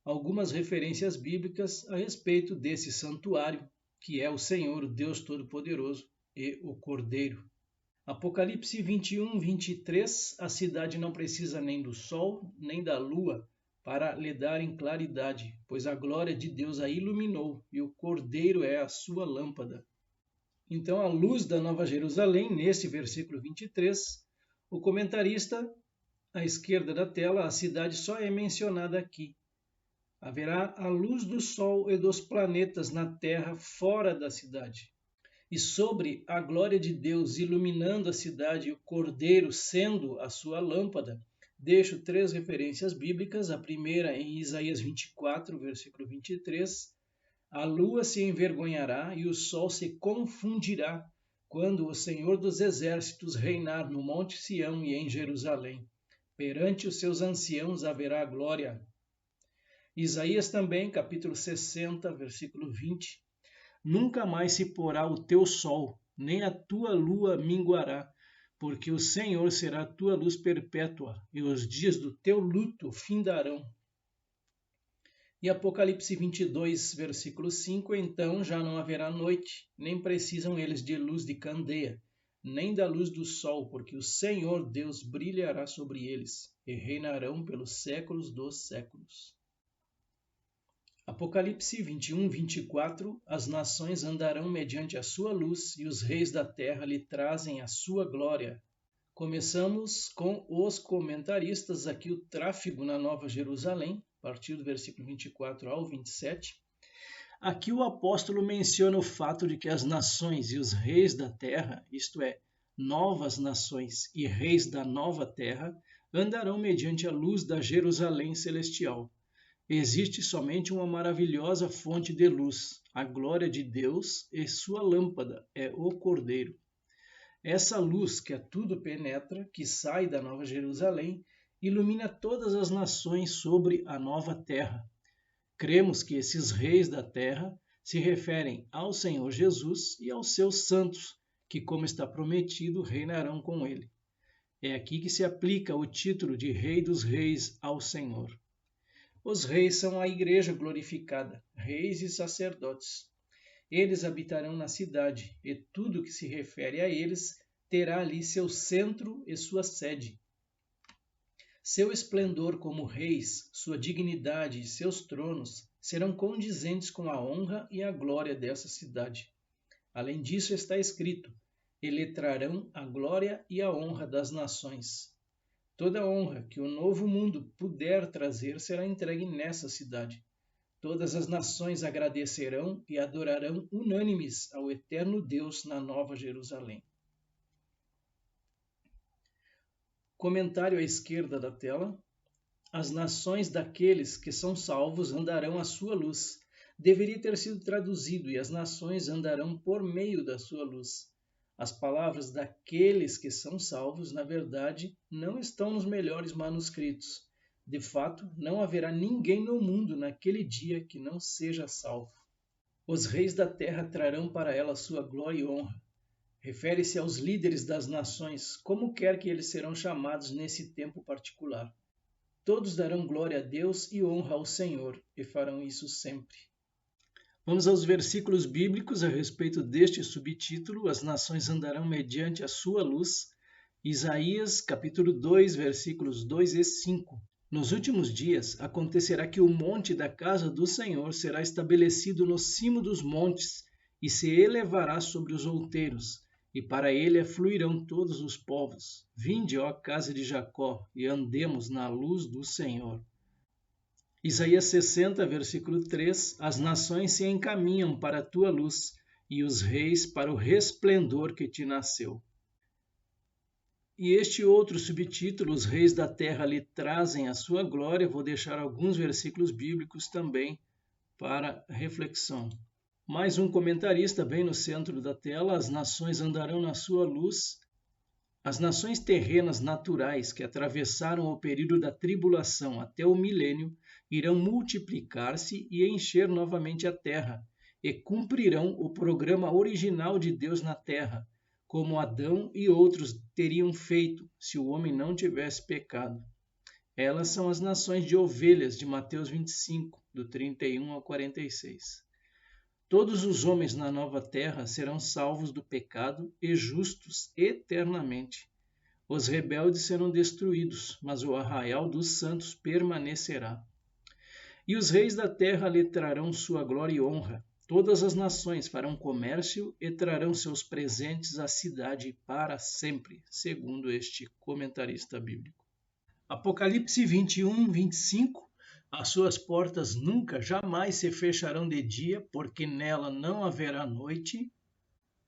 algumas referências bíblicas a respeito desse santuário, que é o Senhor, o Deus Todo-Poderoso e o Cordeiro. Apocalipse 21, 23, a cidade não precisa nem do sol, nem da lua, para lhe darem claridade, pois a glória de Deus a iluminou, e o Cordeiro é a sua lâmpada. Então, a luz da Nova Jerusalém, nesse versículo 23, o comentarista, à esquerda da tela, a cidade só é mencionada aqui. Haverá a luz do sol e dos planetas na terra fora da cidade. E sobre a glória de Deus iluminando a cidade e o Cordeiro sendo a sua lâmpada, deixo 3 referências bíblicas. A primeira em Isaías 24, versículo 23. A lua se envergonhará e o sol se confundirá quando o Senhor dos Exércitos reinar no Monte Sião e em Jerusalém. Perante os seus anciãos haverá glória. Isaías também, capítulo 60, versículo 20. Nunca mais se porá o teu sol, nem a tua lua minguará, porque o Senhor será a tua luz perpétua, e os dias do teu luto findarão. E Apocalipse 22, versículo 5, então já não haverá noite, nem precisam eles de luz de candeia, nem da luz do sol, porque o Senhor Deus brilhará sobre eles, e reinarão pelos séculos dos séculos. Apocalipse 21, 24, as nações andarão mediante a sua luz, e os reis da terra lhe trazem a sua glória. Começamos com os comentaristas, aqui o tráfego na Nova Jerusalém, a partir do versículo 24 ao 27. Aqui o apóstolo menciona o fato de que as nações e os reis da terra, isto é, novas nações e reis da nova terra, andarão mediante a luz da Jerusalém celestial. Existe somente uma maravilhosa fonte de luz, a glória de Deus, e sua lâmpada é o Cordeiro. Essa luz que a tudo penetra, que sai da Nova Jerusalém, ilumina todas as nações sobre a nova terra. Cremos que esses reis da terra se referem ao Senhor Jesus e aos seus santos, que, como está prometido, reinarão com ele. É aqui que se aplica o título de Rei dos Reis ao Senhor. Os reis são a igreja glorificada, reis e sacerdotes. Eles habitarão na cidade, e tudo que se refere a eles terá ali seu centro e sua sede. Seu esplendor como reis, sua dignidade e seus tronos serão condizentes com a honra e a glória dessa cidade. Além disso, está escrito: e lhe trarão a glória e a honra das nações. Toda a honra que o novo mundo puder trazer será entregue nessa cidade. Todas as nações agradecerão e adorarão unânimes ao eterno Deus na Nova Jerusalém. Comentário à esquerda da tela. As nações daqueles que são salvos andarão à sua luz. Deveria ter sido traduzido: e as nações andarão por meio da sua luz. As palavras daqueles que são salvos, na verdade, não estão nos melhores manuscritos. De fato, não haverá ninguém no mundo naquele dia que não seja salvo. Os reis da terra trarão para ela sua glória e honra. Refere-se aos líderes das nações, como quer que eles serão chamados nesse tempo particular. Todos darão glória a Deus e honra ao Senhor, e farão isso sempre. Vamos aos versículos bíblicos a respeito deste subtítulo: As nações andarão mediante a sua luz. Isaías, capítulo 2, versículos 2 e 5. Nos últimos dias acontecerá que o monte da casa do Senhor será estabelecido no cimo dos montes e se elevará sobre os outeiros, e para ele afluirão todos os povos. Vinde, ó casa de Jacó, e andemos na luz do Senhor. Isaías 60, versículo 3. As nações se encaminham para a tua luz, e os reis para o resplendor que te nasceu. E este outro subtítulo, os reis da terra lhe trazem a sua glória, vou deixar alguns versículos bíblicos também para reflexão. Mais um comentarista bem no centro da tela: as nações andarão na sua luz. As nações terrenas naturais que atravessaram o período da tribulação até o milênio irão multiplicar-se e encher novamente a terra, e cumprirão o programa original de Deus na terra, como Adão e outros teriam feito se o homem não tivesse pecado. Elas são as nações de ovelhas de Mateus 25, do 31 ao 46. Todos os homens na nova terra serão salvos do pecado e justos eternamente. Os rebeldes serão destruídos, mas o arraial dos santos permanecerá. E os reis da terra lhe trarão sua glória e honra. Todas as nações farão comércio e trarão seus presentes à cidade para sempre, segundo este comentarista bíblico. Apocalipse 21, 25. As suas portas nunca, jamais se fecharão de dia, porque nela não haverá noite.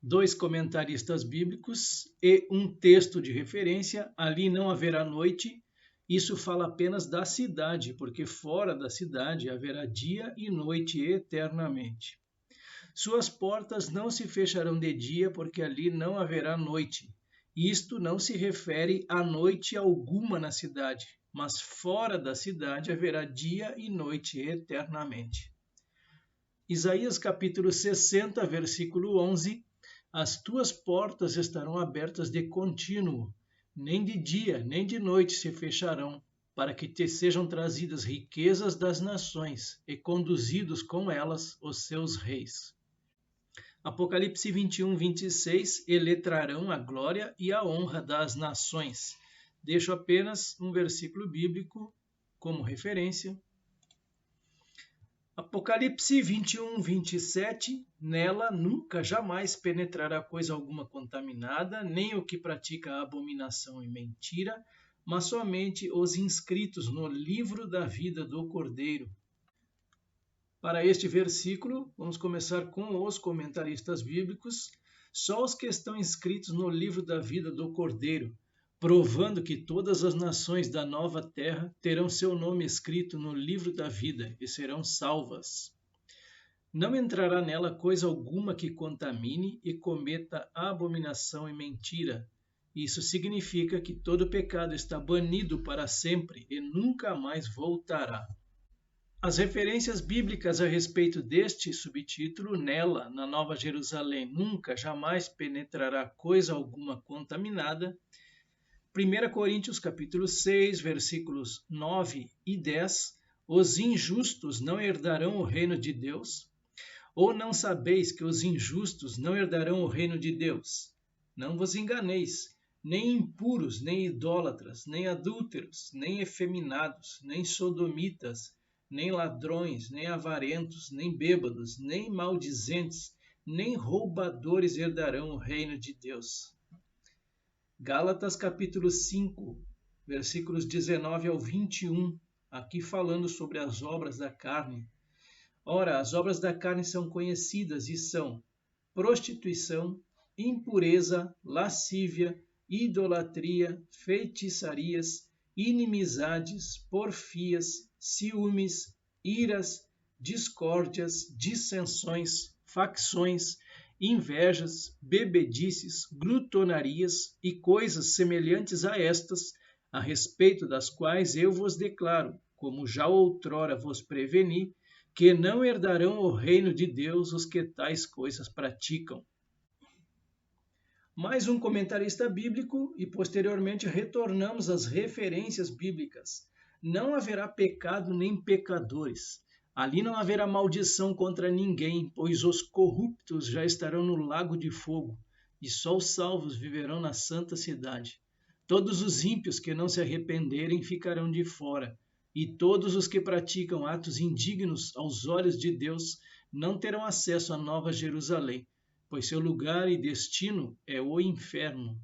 2 comentaristas bíblicos e um texto de referência: ali não haverá noite. Isso fala apenas da cidade, porque fora da cidade haverá dia e noite eternamente. Suas portas não se fecharão de dia, porque ali não haverá noite. Isto não se refere a noite alguma na cidade, mas fora da cidade haverá dia e noite eternamente. Isaías capítulo 60, versículo 11. As tuas portas estarão abertas de contínuo, nem de dia nem de noite se fecharão, para que te sejam trazidas riquezas das nações e conduzidos com elas os seus reis. Apocalipse 21, 26. E lhe trarão a glória e a honra das nações. Deixo apenas um versículo bíblico como referência. Apocalipse 21, 27. Nela nunca jamais penetrará coisa alguma contaminada, nem o que pratica abominação e mentira, mas somente os inscritos no livro da vida do Cordeiro. Para este versículo, vamos começar com os comentaristas bíblicos. Só os que estão inscritos no livro da vida do Cordeiro, provando que todas as nações da nova terra terão seu nome escrito no livro da vida e serão salvas. Não entrará nela coisa alguma que contamine e cometa abominação e mentira. Isso significa que todo pecado está banido para sempre e nunca mais voltará. As referências bíblicas a respeito deste subtítulo: nela, na Nova Jerusalém, nunca, jamais penetrará coisa alguma contaminada. 1 Coríntios capítulo 6, versículos 9 e 10. Os injustos não herdarão o reino de Deus? Ou não sabeis que os injustos não herdarão o reino de Deus? Não vos enganeis, nem impuros, nem idólatras, nem adúlteros, nem efeminados, nem sodomitas, nem ladrões, nem avarentos, nem bêbados, nem maldizentes, nem roubadores herdarão o reino de Deus. Gálatas capítulo 5, versículos 19 ao 21, aqui falando sobre as obras da carne. Ora, as obras da carne são conhecidas e são prostituição, impureza, lascívia, idolatria, feitiçarias, inimizades, porfias, ciúmes, iras, discórdias, dissensões, facções, invejas, bebedices, glutonarias e coisas semelhantes a estas, a respeito das quais eu vos declaro, como já outrora vos preveni, que não herdarão o reino de Deus os que tais coisas praticam. Mais um comentarista bíblico e posteriormente retornamos às referências bíblicas. Não haverá pecado nem pecadores. Ali não haverá maldição contra ninguém, pois os corruptos já estarão no lago de fogo, e só os salvos viverão na santa cidade. Todos os ímpios que não se arrependerem ficarão de fora, e todos os que praticam atos indignos aos olhos de Deus não terão acesso à Nova Jerusalém, pois seu lugar e destino é o inferno.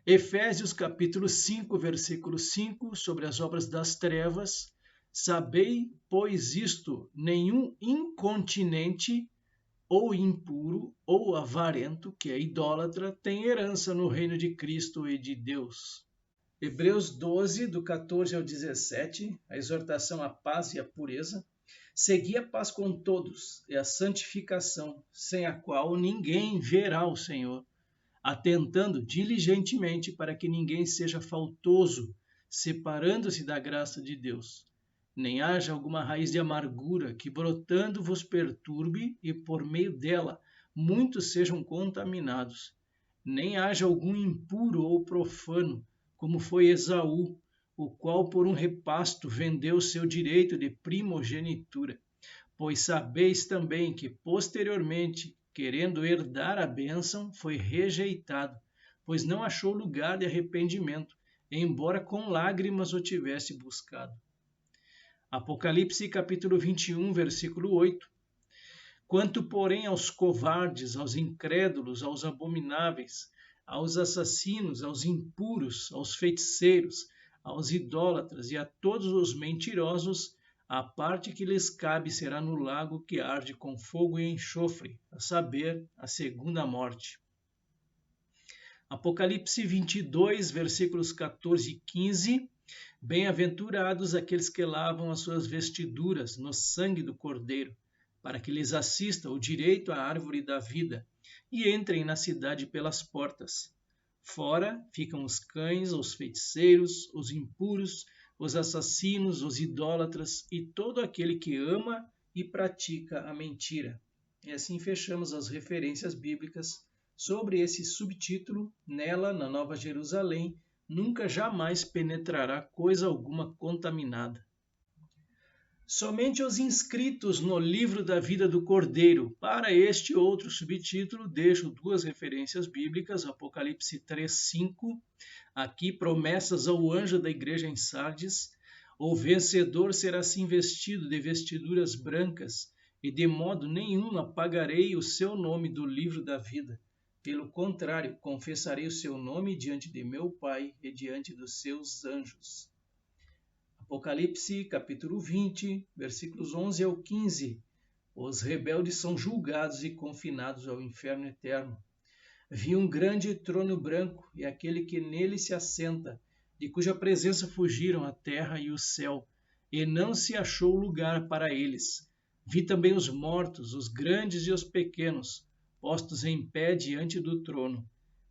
Efésios capítulo 5, versículo 5, sobre as obras das trevas. Sabei, pois isto, nenhum incontinente, ou impuro, ou avarento, que é idólatra, tem herança no reino de Cristo e de Deus. Hebreus 12, do 14 ao 17, a exortação à paz e à pureza. Segui a paz com todos e a santificação, sem a qual ninguém verá o Senhor, atentando diligentemente para que ninguém seja faltoso, separando-se da graça de Deus. Nem haja alguma raiz de amargura que brotando vos perturbe e por meio dela muitos sejam contaminados. Nem haja algum impuro ou profano, como foi Esaú, o qual por um repasto vendeu seu direito de primogenitura. Pois sabeis também que posteriormente, querendo herdar a bênção, foi rejeitado, pois não achou lugar de arrependimento, embora com lágrimas o tivesse buscado. Apocalipse capítulo 21, versículo 8. Quanto, porém, aos covardes, aos incrédulos, aos abomináveis, aos assassinos, aos impuros, aos feiticeiros, aos idólatras e a todos os mentirosos, a parte que lhes cabe será no lago que arde com fogo e enxofre, a saber, a segunda morte. Apocalipse 22, versículos 14 e 15. Bem-aventurados aqueles que lavam as suas vestiduras no sangue do Cordeiro, para que lhes assista o direito à árvore da vida, e entrem na cidade pelas portas. Fora ficam os cães, os feiticeiros, os impuros, os assassinos, os idólatras e todo aquele que ama e pratica a mentira. E assim fechamos as referências bíblicas sobre esse subtítulo. Nela, na Nova Jerusalém, nunca jamais penetrará coisa alguma contaminada. Somente os inscritos no livro da vida do Cordeiro. Para este outro subtítulo, deixo duas referências bíblicas, Apocalipse 3:5, aqui promessas ao anjo da igreja em Sardes. O vencedor será assim vestido de vestiduras brancas, e de modo nenhum apagarei o seu nome do livro da vida. Pelo contrário, confessarei o seu nome diante de meu Pai e diante dos seus anjos. Apocalipse, capítulo 20, versículos 11 ao 15. Os rebeldes são julgados e confinados ao inferno eterno. Vi um grande trono branco e aquele que nele se assenta, de cuja presença fugiram a terra e o céu, e não se achou lugar para eles. Vi também os mortos, os grandes e os pequenos, postos em pé diante do trono.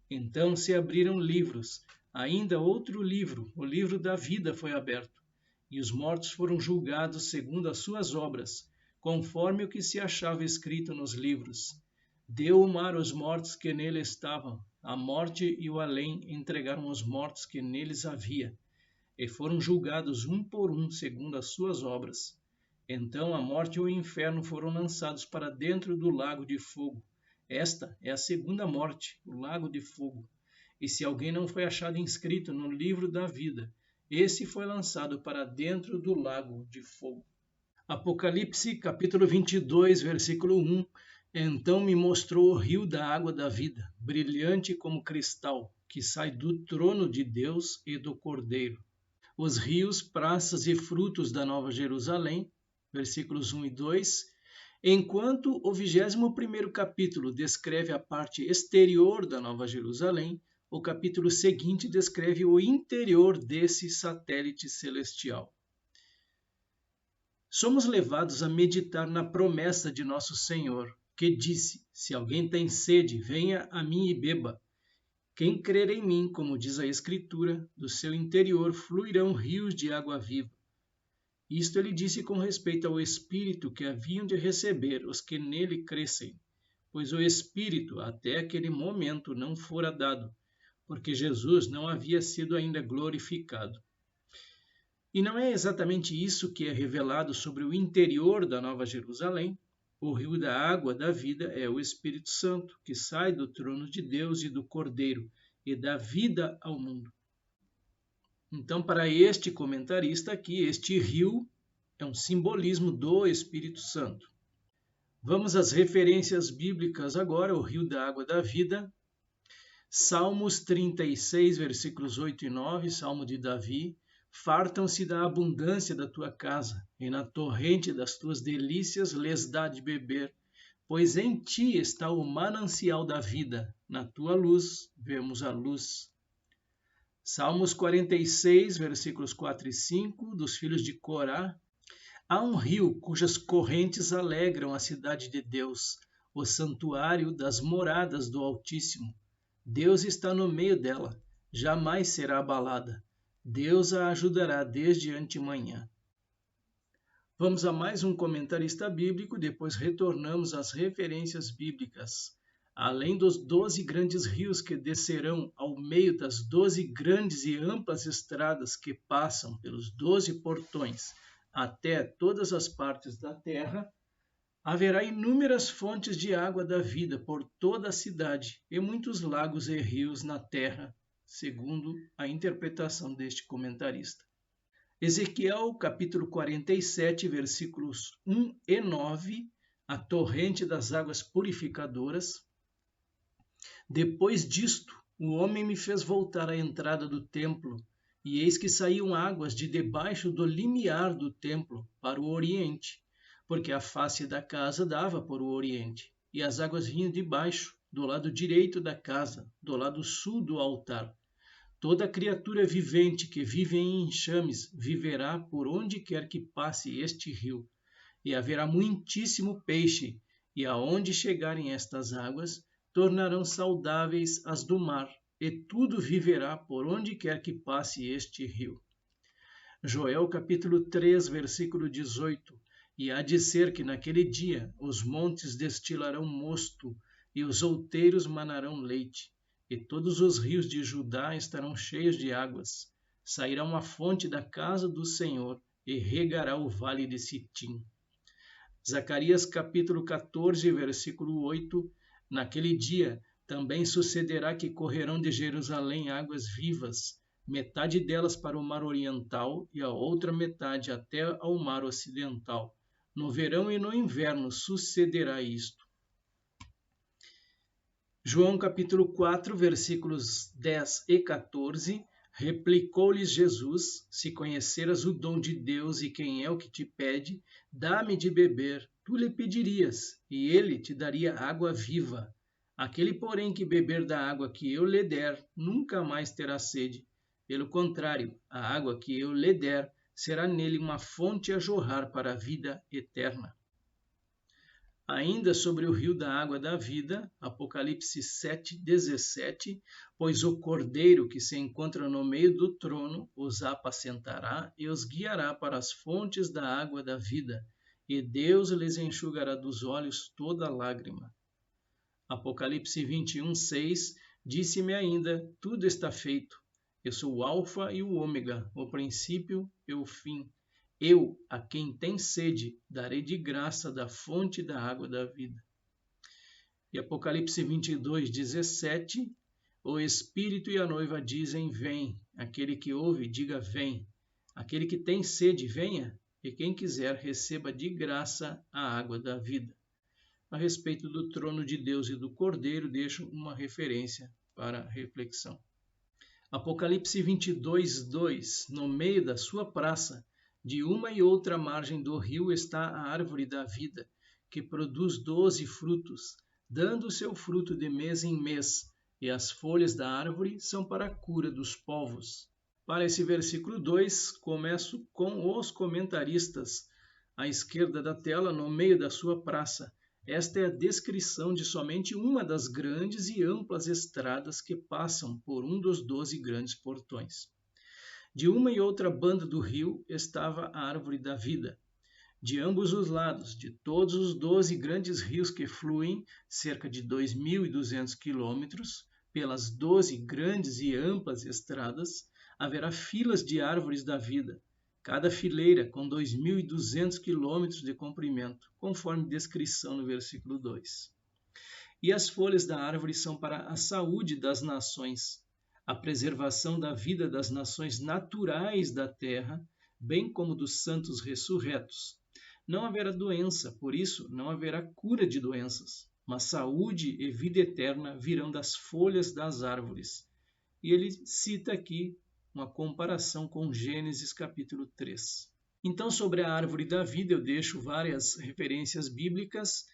Então se abriram livros, ainda outro livro, o livro da vida, foi aberto. E os mortos foram julgados segundo as suas obras, conforme o que se achava escrito nos livros. Deu o mar os mortos que nele estavam, a morte e o além entregaram os mortos que neles havia, e foram julgados um por um segundo as suas obras. Então a morte e o inferno foram lançados para dentro do lago de fogo. Esta é a segunda morte, o lago de fogo. E se alguém não foi achado inscrito no livro da vida, esse foi lançado para dentro do lago de fogo. Apocalipse, capítulo 22, versículo 1. Então me mostrou o rio da água da vida, brilhante como cristal, que sai do trono de Deus e do Cordeiro. Os rios, praças e frutos da Nova Jerusalém, versículos 1 e 2, enquanto o 21º capítulo descreve a parte exterior da Nova Jerusalém, o capítulo seguinte descreve o interior desse satélite celestial. Somos levados a meditar na promessa de nosso Senhor, que disse: se alguém tem sede, venha a mim e beba. Quem crer em mim, como diz a Escritura, do seu interior fluirão rios de água viva. Isto ele disse com respeito ao Espírito que haviam de receber os que nele crescem, pois o Espírito até aquele momento não fora dado, porque Jesus não havia sido ainda glorificado. E não é exatamente isso que é revelado sobre o interior da Nova Jerusalém. O rio da água da vida é o Espírito Santo, que sai do trono de Deus e do Cordeiro e dá vida ao mundo. Então, para este comentarista aqui, este rio é um simbolismo do Espírito Santo. Vamos às referências bíblicas agora, o rio da água da vida. Salmos 36, versículos 8 e 9, Salmo de Davi. Fartam-se da abundância da tua casa, e na torrente das tuas delícias lhes dá de beber, pois em ti está o manancial da vida, na tua luz vemos a luz. Salmos 46, versículos 4 e 5, dos filhos de Corá. Há um rio cujas correntes alegram a cidade de Deus, o santuário das moradas do Altíssimo. Deus está no meio dela, jamais será abalada. Deus a ajudará desde antemanhã. Vamos a mais um comentarista bíblico, depois retornamos às referências bíblicas. Além dos 12 grandes rios que descerão ao meio das 12 grandes e amplas estradas que passam pelos 12 portões até todas as partes da terra, haverá inúmeras fontes de água da vida por toda a cidade e muitos lagos e rios na terra, segundo a interpretação deste comentarista. Ezequiel, capítulo 47, versículos 1 e 9, a torrente das águas purificadoras. Depois disto, o homem me fez voltar à entrada do templo, e eis que saíam águas de debaixo do limiar do templo para o oriente, porque a face da casa dava para o oriente, e as águas vinham de baixo, do lado direito da casa, do lado sul do altar. Toda criatura vivente que vive em enxames viverá por onde quer que passe este rio, e haverá muitíssimo peixe, e aonde chegarem estas águas, tornarão saudáveis as do mar, e tudo viverá por onde quer que passe este rio. Joel capítulo 3, versículo 18. E há de ser que naquele dia os montes destilarão mosto, e os outeiros manarão leite, e todos os rios de Judá estarão cheios de águas. Sairá uma fonte da casa do Senhor, e regará o vale de Sitim. Zacarias capítulo 14, versículo 8. Naquele dia também sucederá que correrão de Jerusalém águas vivas, metade delas para o mar oriental e a outra metade até ao mar ocidental. No verão e no inverno sucederá isto. João capítulo 4, versículos 10 e 14. Replicou-lhes Jesus: se conheceras o dom de Deus e quem é o que te pede, dá-me de beber. Tu lhe pedirias, e ele te daria água viva. Aquele, porém, que beber da água que eu lhe der, nunca mais terá sede. Pelo contrário, a água que eu lhe der será nele uma fonte a jorrar para a vida eterna. Ainda sobre o rio da água da vida, Apocalipse 7:17, pois o Cordeiro que se encontra no meio do trono os apacentará e os guiará para as fontes da água da vida, e Deus lhes enxugará dos olhos toda lágrima. Apocalipse 21:6, disse-me ainda, tudo está feito. Eu sou o Alfa e o Ômega, o princípio e o fim. Eu, a quem tem sede, darei de graça da fonte da água da vida. E Apocalipse 22:17, o Espírito e a noiva dizem, vem. Aquele que ouve, diga, vem. Aquele que tem sede, venha. E quem quiser, receba de graça a água da vida. a respeito do trono de Deus e do Cordeiro, deixo uma referência para reflexão. Apocalipse 22, 2. No meio da sua praça, de uma e outra margem do rio, está a árvore da vida, que produz 12 frutos, dando o seu fruto de mês em mês, e as folhas da árvore são para a cura dos povos. Para esse versículo 2, começo com os comentaristas. À esquerda da tela, no meio da sua praça. Esta é a descrição de somente uma das grandes e amplas estradas que passam por um dos 12 grandes portões. De uma e outra banda do rio estava a árvore da vida. De ambos os lados, de todos os 12 grandes rios que fluem, cerca de 2.200 quilômetros, pelas 12 grandes e amplas estradas, haverá filas de árvores da vida, cada fileira com 2.200 quilômetros de comprimento, conforme descrição no versículo 2. E as folhas da árvore são para a saúde das nações, a preservação da vida das nações naturais da terra, bem como dos santos ressurretos. Não haverá doença, por isso não haverá cura de doenças, mas saúde e vida eterna virão das folhas das árvores. E ele cita aqui uma comparação com Gênesis capítulo 3. Então, sobre a árvore da vida, eu deixo várias referências bíblicas.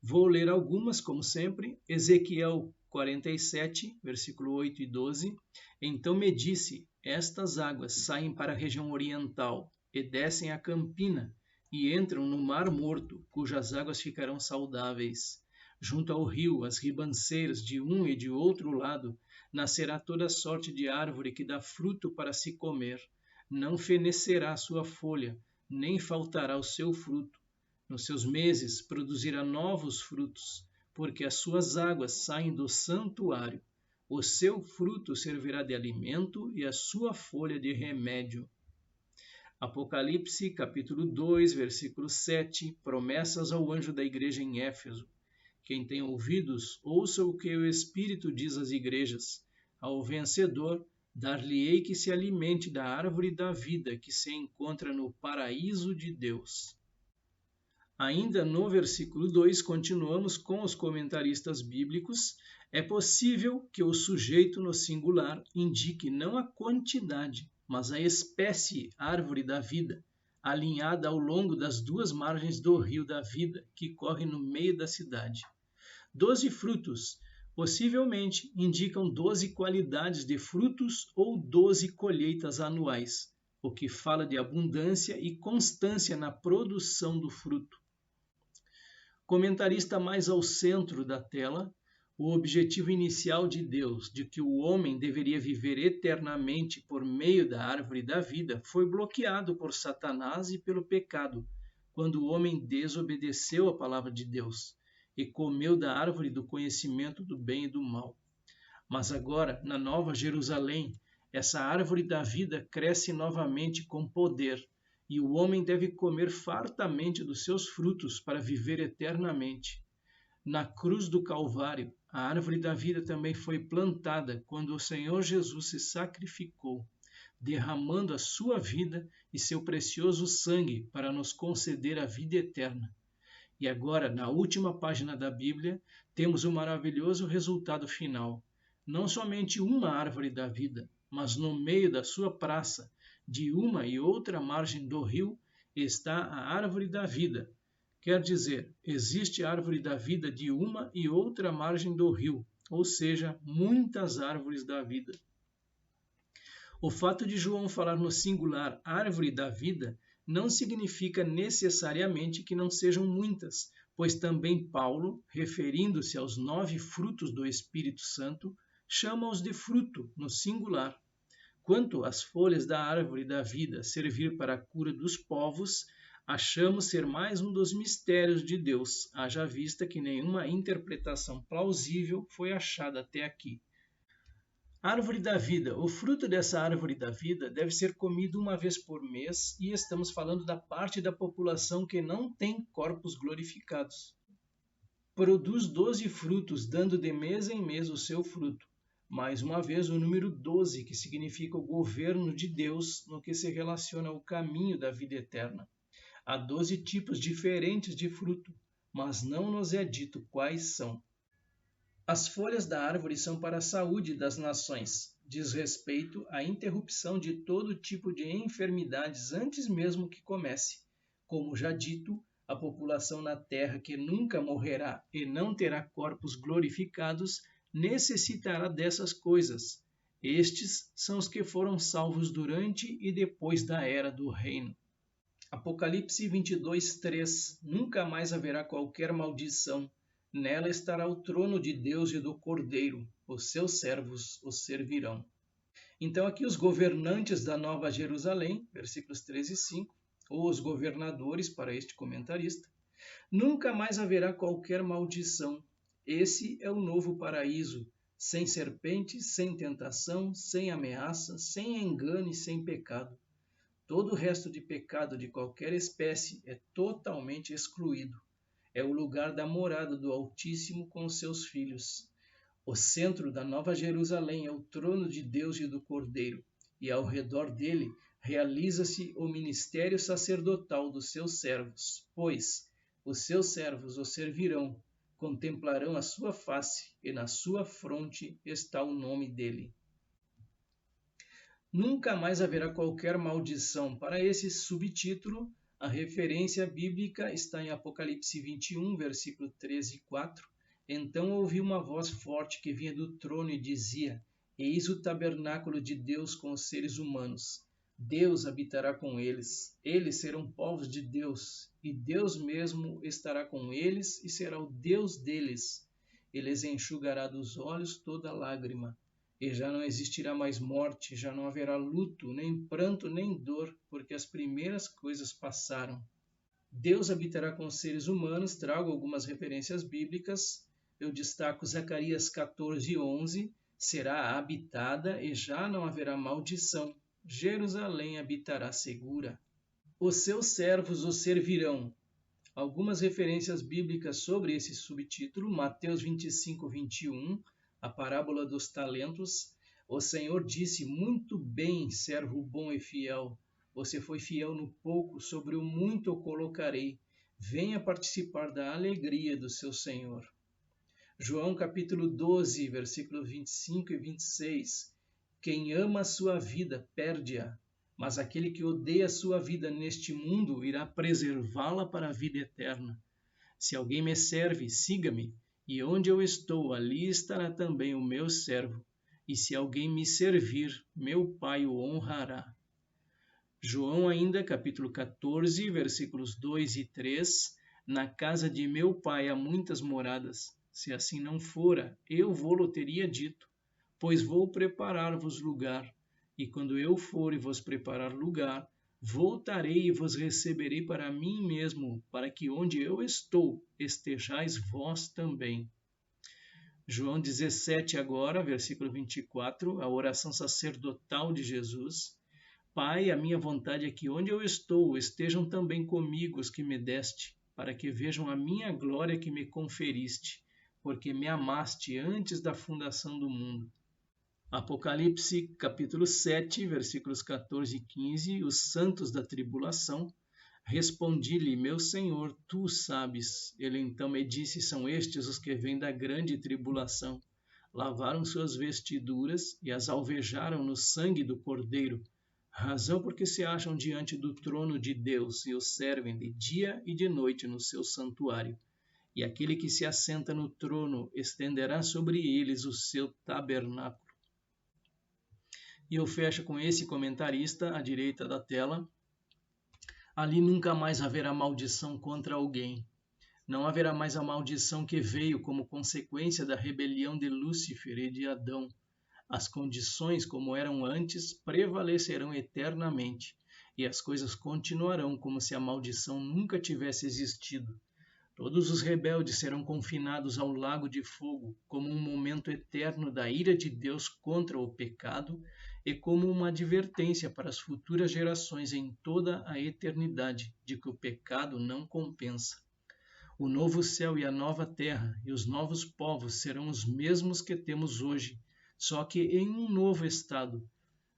Vou ler algumas, como sempre. Ezequiel 47, versículo 8 e 12. Então me disse, estas águas saem para a região oriental e descem a Campina e entram no Mar Morto, cujas águas ficarão saudáveis. Junto ao rio, as ribanceiras de um e de outro lado, nascerá toda sorte de árvore que dá fruto para se comer. Não fenecerá a sua folha, nem faltará o seu fruto. Nos seus meses produzirá novos frutos, porque as suas águas saem do santuário. O seu fruto servirá de alimento e a sua folha de remédio. Apocalipse, capítulo 2, versículo 7, promessas ao anjo da igreja em Éfeso. Quem tem ouvidos, ouça o que o Espírito diz às igrejas. Ao vencedor, dar-lhe-ei que se alimente da árvore da vida que se encontra no paraíso de Deus. Ainda no versículo 2, continuamos com os comentaristas bíblicos. É possível que o sujeito no singular indique não a quantidade, mas a espécie árvore da vida, alinhada ao longo das duas margens do rio da vida, que corre no meio da cidade. 12 frutos, possivelmente indicam 12 qualidades de frutos ou 12 colheitas anuais, o que fala de abundância e constância na produção do fruto. Comentarista mais ao centro da tela, o objetivo inicial de Deus, de que o homem deveria viver eternamente por meio da árvore da vida, foi bloqueado por Satanás e pelo pecado, quando o homem desobedeceu à palavra de Deus e comeu da árvore do conhecimento do bem e do mal. Mas agora, na Nova Jerusalém, essa árvore da vida cresce novamente com poder, e o homem deve comer fartamente dos seus frutos para viver eternamente. Na cruz do Calvário, a árvore da vida também foi plantada quando o Senhor Jesus se sacrificou, derramando a sua vida e seu precioso sangue para nos conceder a vida eterna. E agora, na última página da Bíblia, temos o maravilhoso resultado final. Não somente uma árvore da vida, mas no meio da sua praça, de uma e outra margem do rio, está a árvore da vida. Quer dizer, existe árvore da vida de uma e outra margem do rio, ou seja, muitas árvores da vida. O fato de João falar no singular árvore da vida não significa necessariamente que não sejam muitas, pois também Paulo, referindo-se aos 9 frutos do Espírito Santo, chama-os de fruto no singular. Quanto às folhas da árvore da vida servir para a cura dos povos, achamos ser mais um dos mistérios de Deus, haja vista que nenhuma interpretação plausível foi achada até aqui. Árvore da vida. O fruto dessa árvore da vida deve ser comido uma vez por mês e estamos falando da parte da população que não tem corpos glorificados. Produz 12 frutos, dando de mês em mês o seu fruto. Mais uma vez, o número 12, que significa o governo de Deus no que se relaciona ao caminho da vida eterna. Há 12 tipos diferentes de fruto, mas não nos é dito quais são. As folhas da árvore são para a saúde das nações, diz respeito à interrupção de todo tipo de enfermidades antes mesmo que comece. Como já dito, a população na terra que nunca morrerá e não terá corpos glorificados necessitará dessas coisas. Estes são os que foram salvos durante e depois da era do reino. Apocalipse 22:3. Nunca mais haverá qualquer maldição. Nela estará o trono de Deus e do Cordeiro. Os seus servos o servirão. Então aqui os governantes da Nova Jerusalém, versículos 3 e 5, ou os governadores para este comentarista, nunca mais haverá qualquer maldição. Esse é o novo paraíso, sem serpente, sem tentação, sem ameaça, sem engano e sem pecado. Todo o resto de pecado de qualquer espécie é totalmente excluído. É o lugar da morada do Altíssimo com os seus filhos. O centro da Nova Jerusalém é o trono de Deus e do Cordeiro, e ao redor dele realiza-se o ministério sacerdotal dos seus servos, pois os seus servos o servirão, contemplarão a sua face, e na sua fronte está o nome dele. Nunca mais haverá qualquer maldição. Para esse subtítulo, a referência bíblica está em Apocalipse 21, versículo 13 e 4. Então ouvi uma voz forte que vinha do trono e dizia: Eis o tabernáculo de Deus com os seres humanos. Deus habitará com eles. Eles serão povos de Deus, e Deus mesmo estará com eles e será o Deus deles. Ele lhes enxugará dos olhos toda lágrima. E já não existirá mais morte, já não haverá luto, nem pranto, nem dor, porque as primeiras coisas passaram. Deus habitará com os seres humanos. Trago algumas referências bíblicas. Eu destaco Zacarias 14:11, será habitada e já não haverá maldição. Jerusalém habitará segura. Os seus servos o servirão. Algumas referências bíblicas sobre esse subtítulo, Mateus 25:21, a parábola dos talentos. O Senhor disse: muito bem, servo bom e fiel. Você foi fiel no pouco, sobre o muito o colocarei. Venha participar da alegria do seu Senhor. João capítulo 12, versículos 25 e 26. Quem ama a sua vida, perde-a. Mas aquele que odeia a sua vida neste mundo, irá preservá-la para a vida eterna. Se alguém me serve, siga-me. E onde eu estou, ali estará também o meu servo. E se alguém me servir, meu Pai o honrará. João ainda, capítulo 14, versículos 2 e 3. Na casa de meu Pai há muitas moradas. Se assim não fora, eu vô-lo teria dito, pois vou preparar-vos lugar. E quando eu for e vos preparar lugar, voltarei e vos receberei para mim mesmo, para que onde eu estou, estejais vós também. João 17 agora, versículo 24, a oração sacerdotal de Jesus. Pai, a minha vontade é que onde eu estou, estejam também comigo os que me deste, para que vejam a minha glória que me conferiste, porque me amaste antes da fundação do mundo. Apocalipse capítulo 7, versículos 14 e 15, os santos da tribulação. Respondi-lhe, meu Senhor, tu sabes. Ele então me disse, são estes os que vêm da grande tribulação. Lavaram suas vestiduras e as alvejaram no sangue do Cordeiro, razão porque se acham diante do trono de Deus e o servem de dia e de noite no seu santuário. E aquele que se assenta no trono estenderá sobre eles o seu tabernáculo. E eu fecho com esse comentarista à direita da tela. Ali nunca mais haverá maldição contra alguém. Não haverá mais a maldição que veio como consequência da rebelião de Lúcifer e de Adão. As condições como eram antes prevalecerão eternamente, e as coisas continuarão como se a maldição nunca tivesse existido. Todos os rebeldes serão confinados ao lago de fogo, como um momento eterno da ira de Deus contra o pecado e como uma advertência para as futuras gerações em toda a eternidade de que o pecado não compensa. O novo céu e a nova terra e os novos povos serão os mesmos que temos hoje, só que em um novo estado.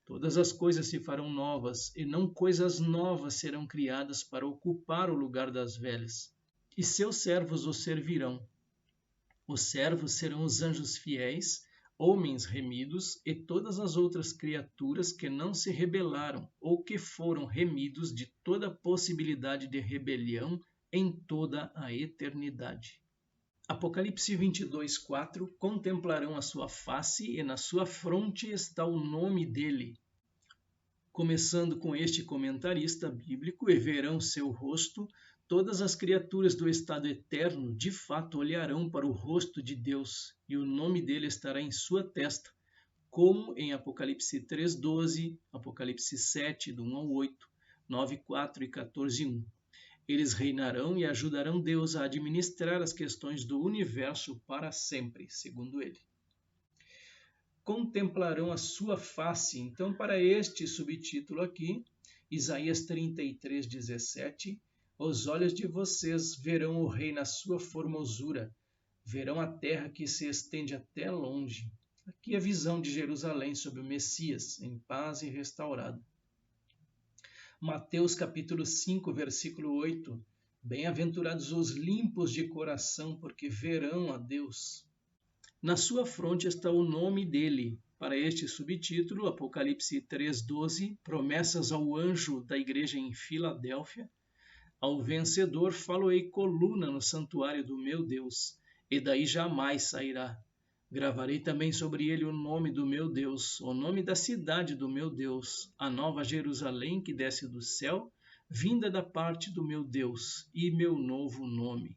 Todas as coisas se farão novas, e não coisas novas serão criadas para ocupar o lugar das velhas. e seus servos o servirão. Os servos serão os anjos fiéis, homens remidos e todas as outras criaturas que não se rebelaram ou que foram remidos de toda possibilidade de rebelião em toda a eternidade. Apocalipse 22:4 contemplarão a sua face e na sua fronte está o nome dele. Começando com este comentarista bíblico, e verão seu rosto, todas as criaturas do estado eterno de fato olharão para o rosto de Deus, e o nome dele estará em sua testa, como em Apocalipse 3:12, Apocalipse 7, do 1 ao 8, 9:4 e 14:1. Eles reinarão e ajudarão Deus a administrar as questões do universo para sempre, segundo ele. Contemplarão a sua face. Então, para este subtítulo aqui, Isaías 33:17, os olhos de vocês verão o rei na sua formosura, verão a terra que se estende até longe. Aqui a visão de Jerusalém sob o Messias, em paz e restaurado. Mateus capítulo 5, versículo 8, bem-aventurados os limpos de coração, porque verão a Deus. Na sua fronte está o nome dele. Para este subtítulo, Apocalipse 3:12, promessas ao anjo da igreja em Filadélfia. Ao vencedor falo-ei coluna no santuário do meu Deus, e daí jamais sairá. Gravarei também sobre ele o nome do meu Deus, o nome da cidade do meu Deus, a nova Jerusalém que desce do céu, vinda da parte do meu Deus, e meu novo nome.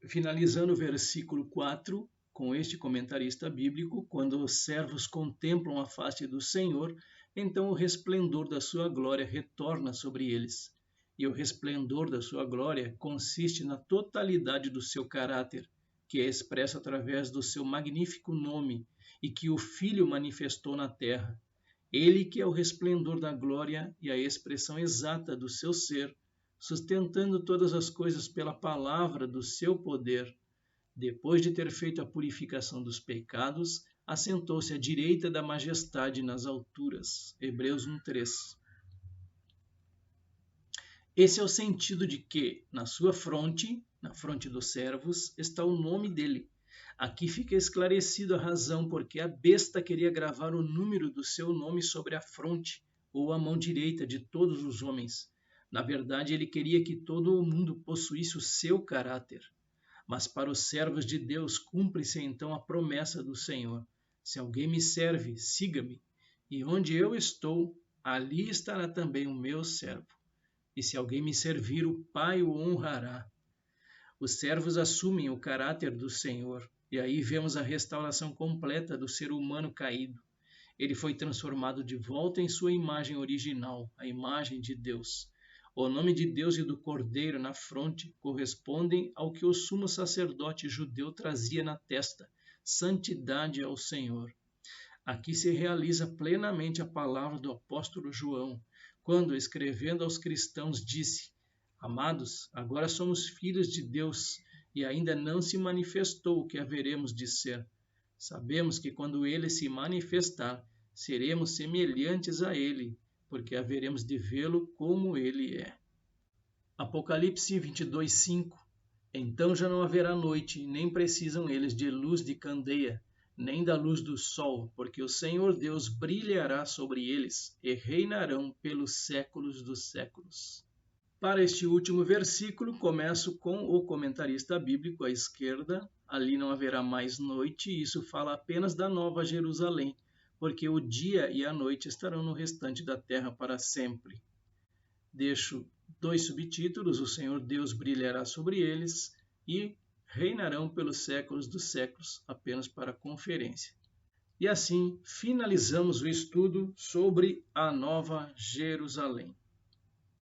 Finalizando o versículo 4, com este comentarista bíblico, quando os servos contemplam a face do Senhor, então o resplendor da sua glória retorna sobre eles. E o resplendor da sua glória consiste na totalidade do seu caráter, que é expresso através do seu magnífico nome e que o Filho manifestou na terra. Ele que é o resplendor da glória e a expressão exata do seu ser, sustentando todas as coisas pela palavra do seu poder. Depois de ter feito a purificação dos pecados, assentou-se à direita da majestade nas alturas. Hebreus 1:3. Esse é o sentido de que, na sua fronte, na fronte dos servos, está o nome dele. Aqui fica esclarecido a razão porque a besta queria gravar o número do seu nome sobre a fronte, ou a mão direita de todos os homens. Na verdade, ele queria que todo o mundo possuísse o seu caráter. Mas para os servos de Deus cumpre-se então a promessa do Senhor. Se alguém me serve, siga-me, e onde eu estou, ali estará também o meu servo. E se alguém me servir, o Pai o honrará. Os servos assumem o caráter do Senhor, e aí vemos a restauração completa do ser humano caído. Ele foi transformado de volta em sua imagem original, a imagem de Deus. O nome de Deus e do Cordeiro na fronte correspondem ao que o sumo sacerdote judeu trazia na testa: santidade ao Senhor. Aqui se realiza plenamente a palavra do apóstolo João, quando, escrevendo aos cristãos, disse: Amados, agora somos filhos de Deus, e ainda não se manifestou o que haveremos de ser. Sabemos que quando ele se manifestar, seremos semelhantes a ele, porque haveremos de vê-lo como ele é. Apocalipse 22:5. Então já não haverá noite, nem precisam eles de luz de candeia, nem da luz do sol, porque o Senhor Deus brilhará sobre eles, e reinarão pelos séculos dos séculos. Para este último versículo, começo com o comentarista bíblico à esquerda. Ali não haverá mais noite, e isso fala apenas da Nova Jerusalém, porque o dia e a noite estarão no restante da terra para sempre. Deixo 2 subtítulos: o Senhor Deus brilhará sobre eles e reinarão pelos séculos dos séculos, apenas para conferência. E assim finalizamos o estudo sobre a Nova Jerusalém.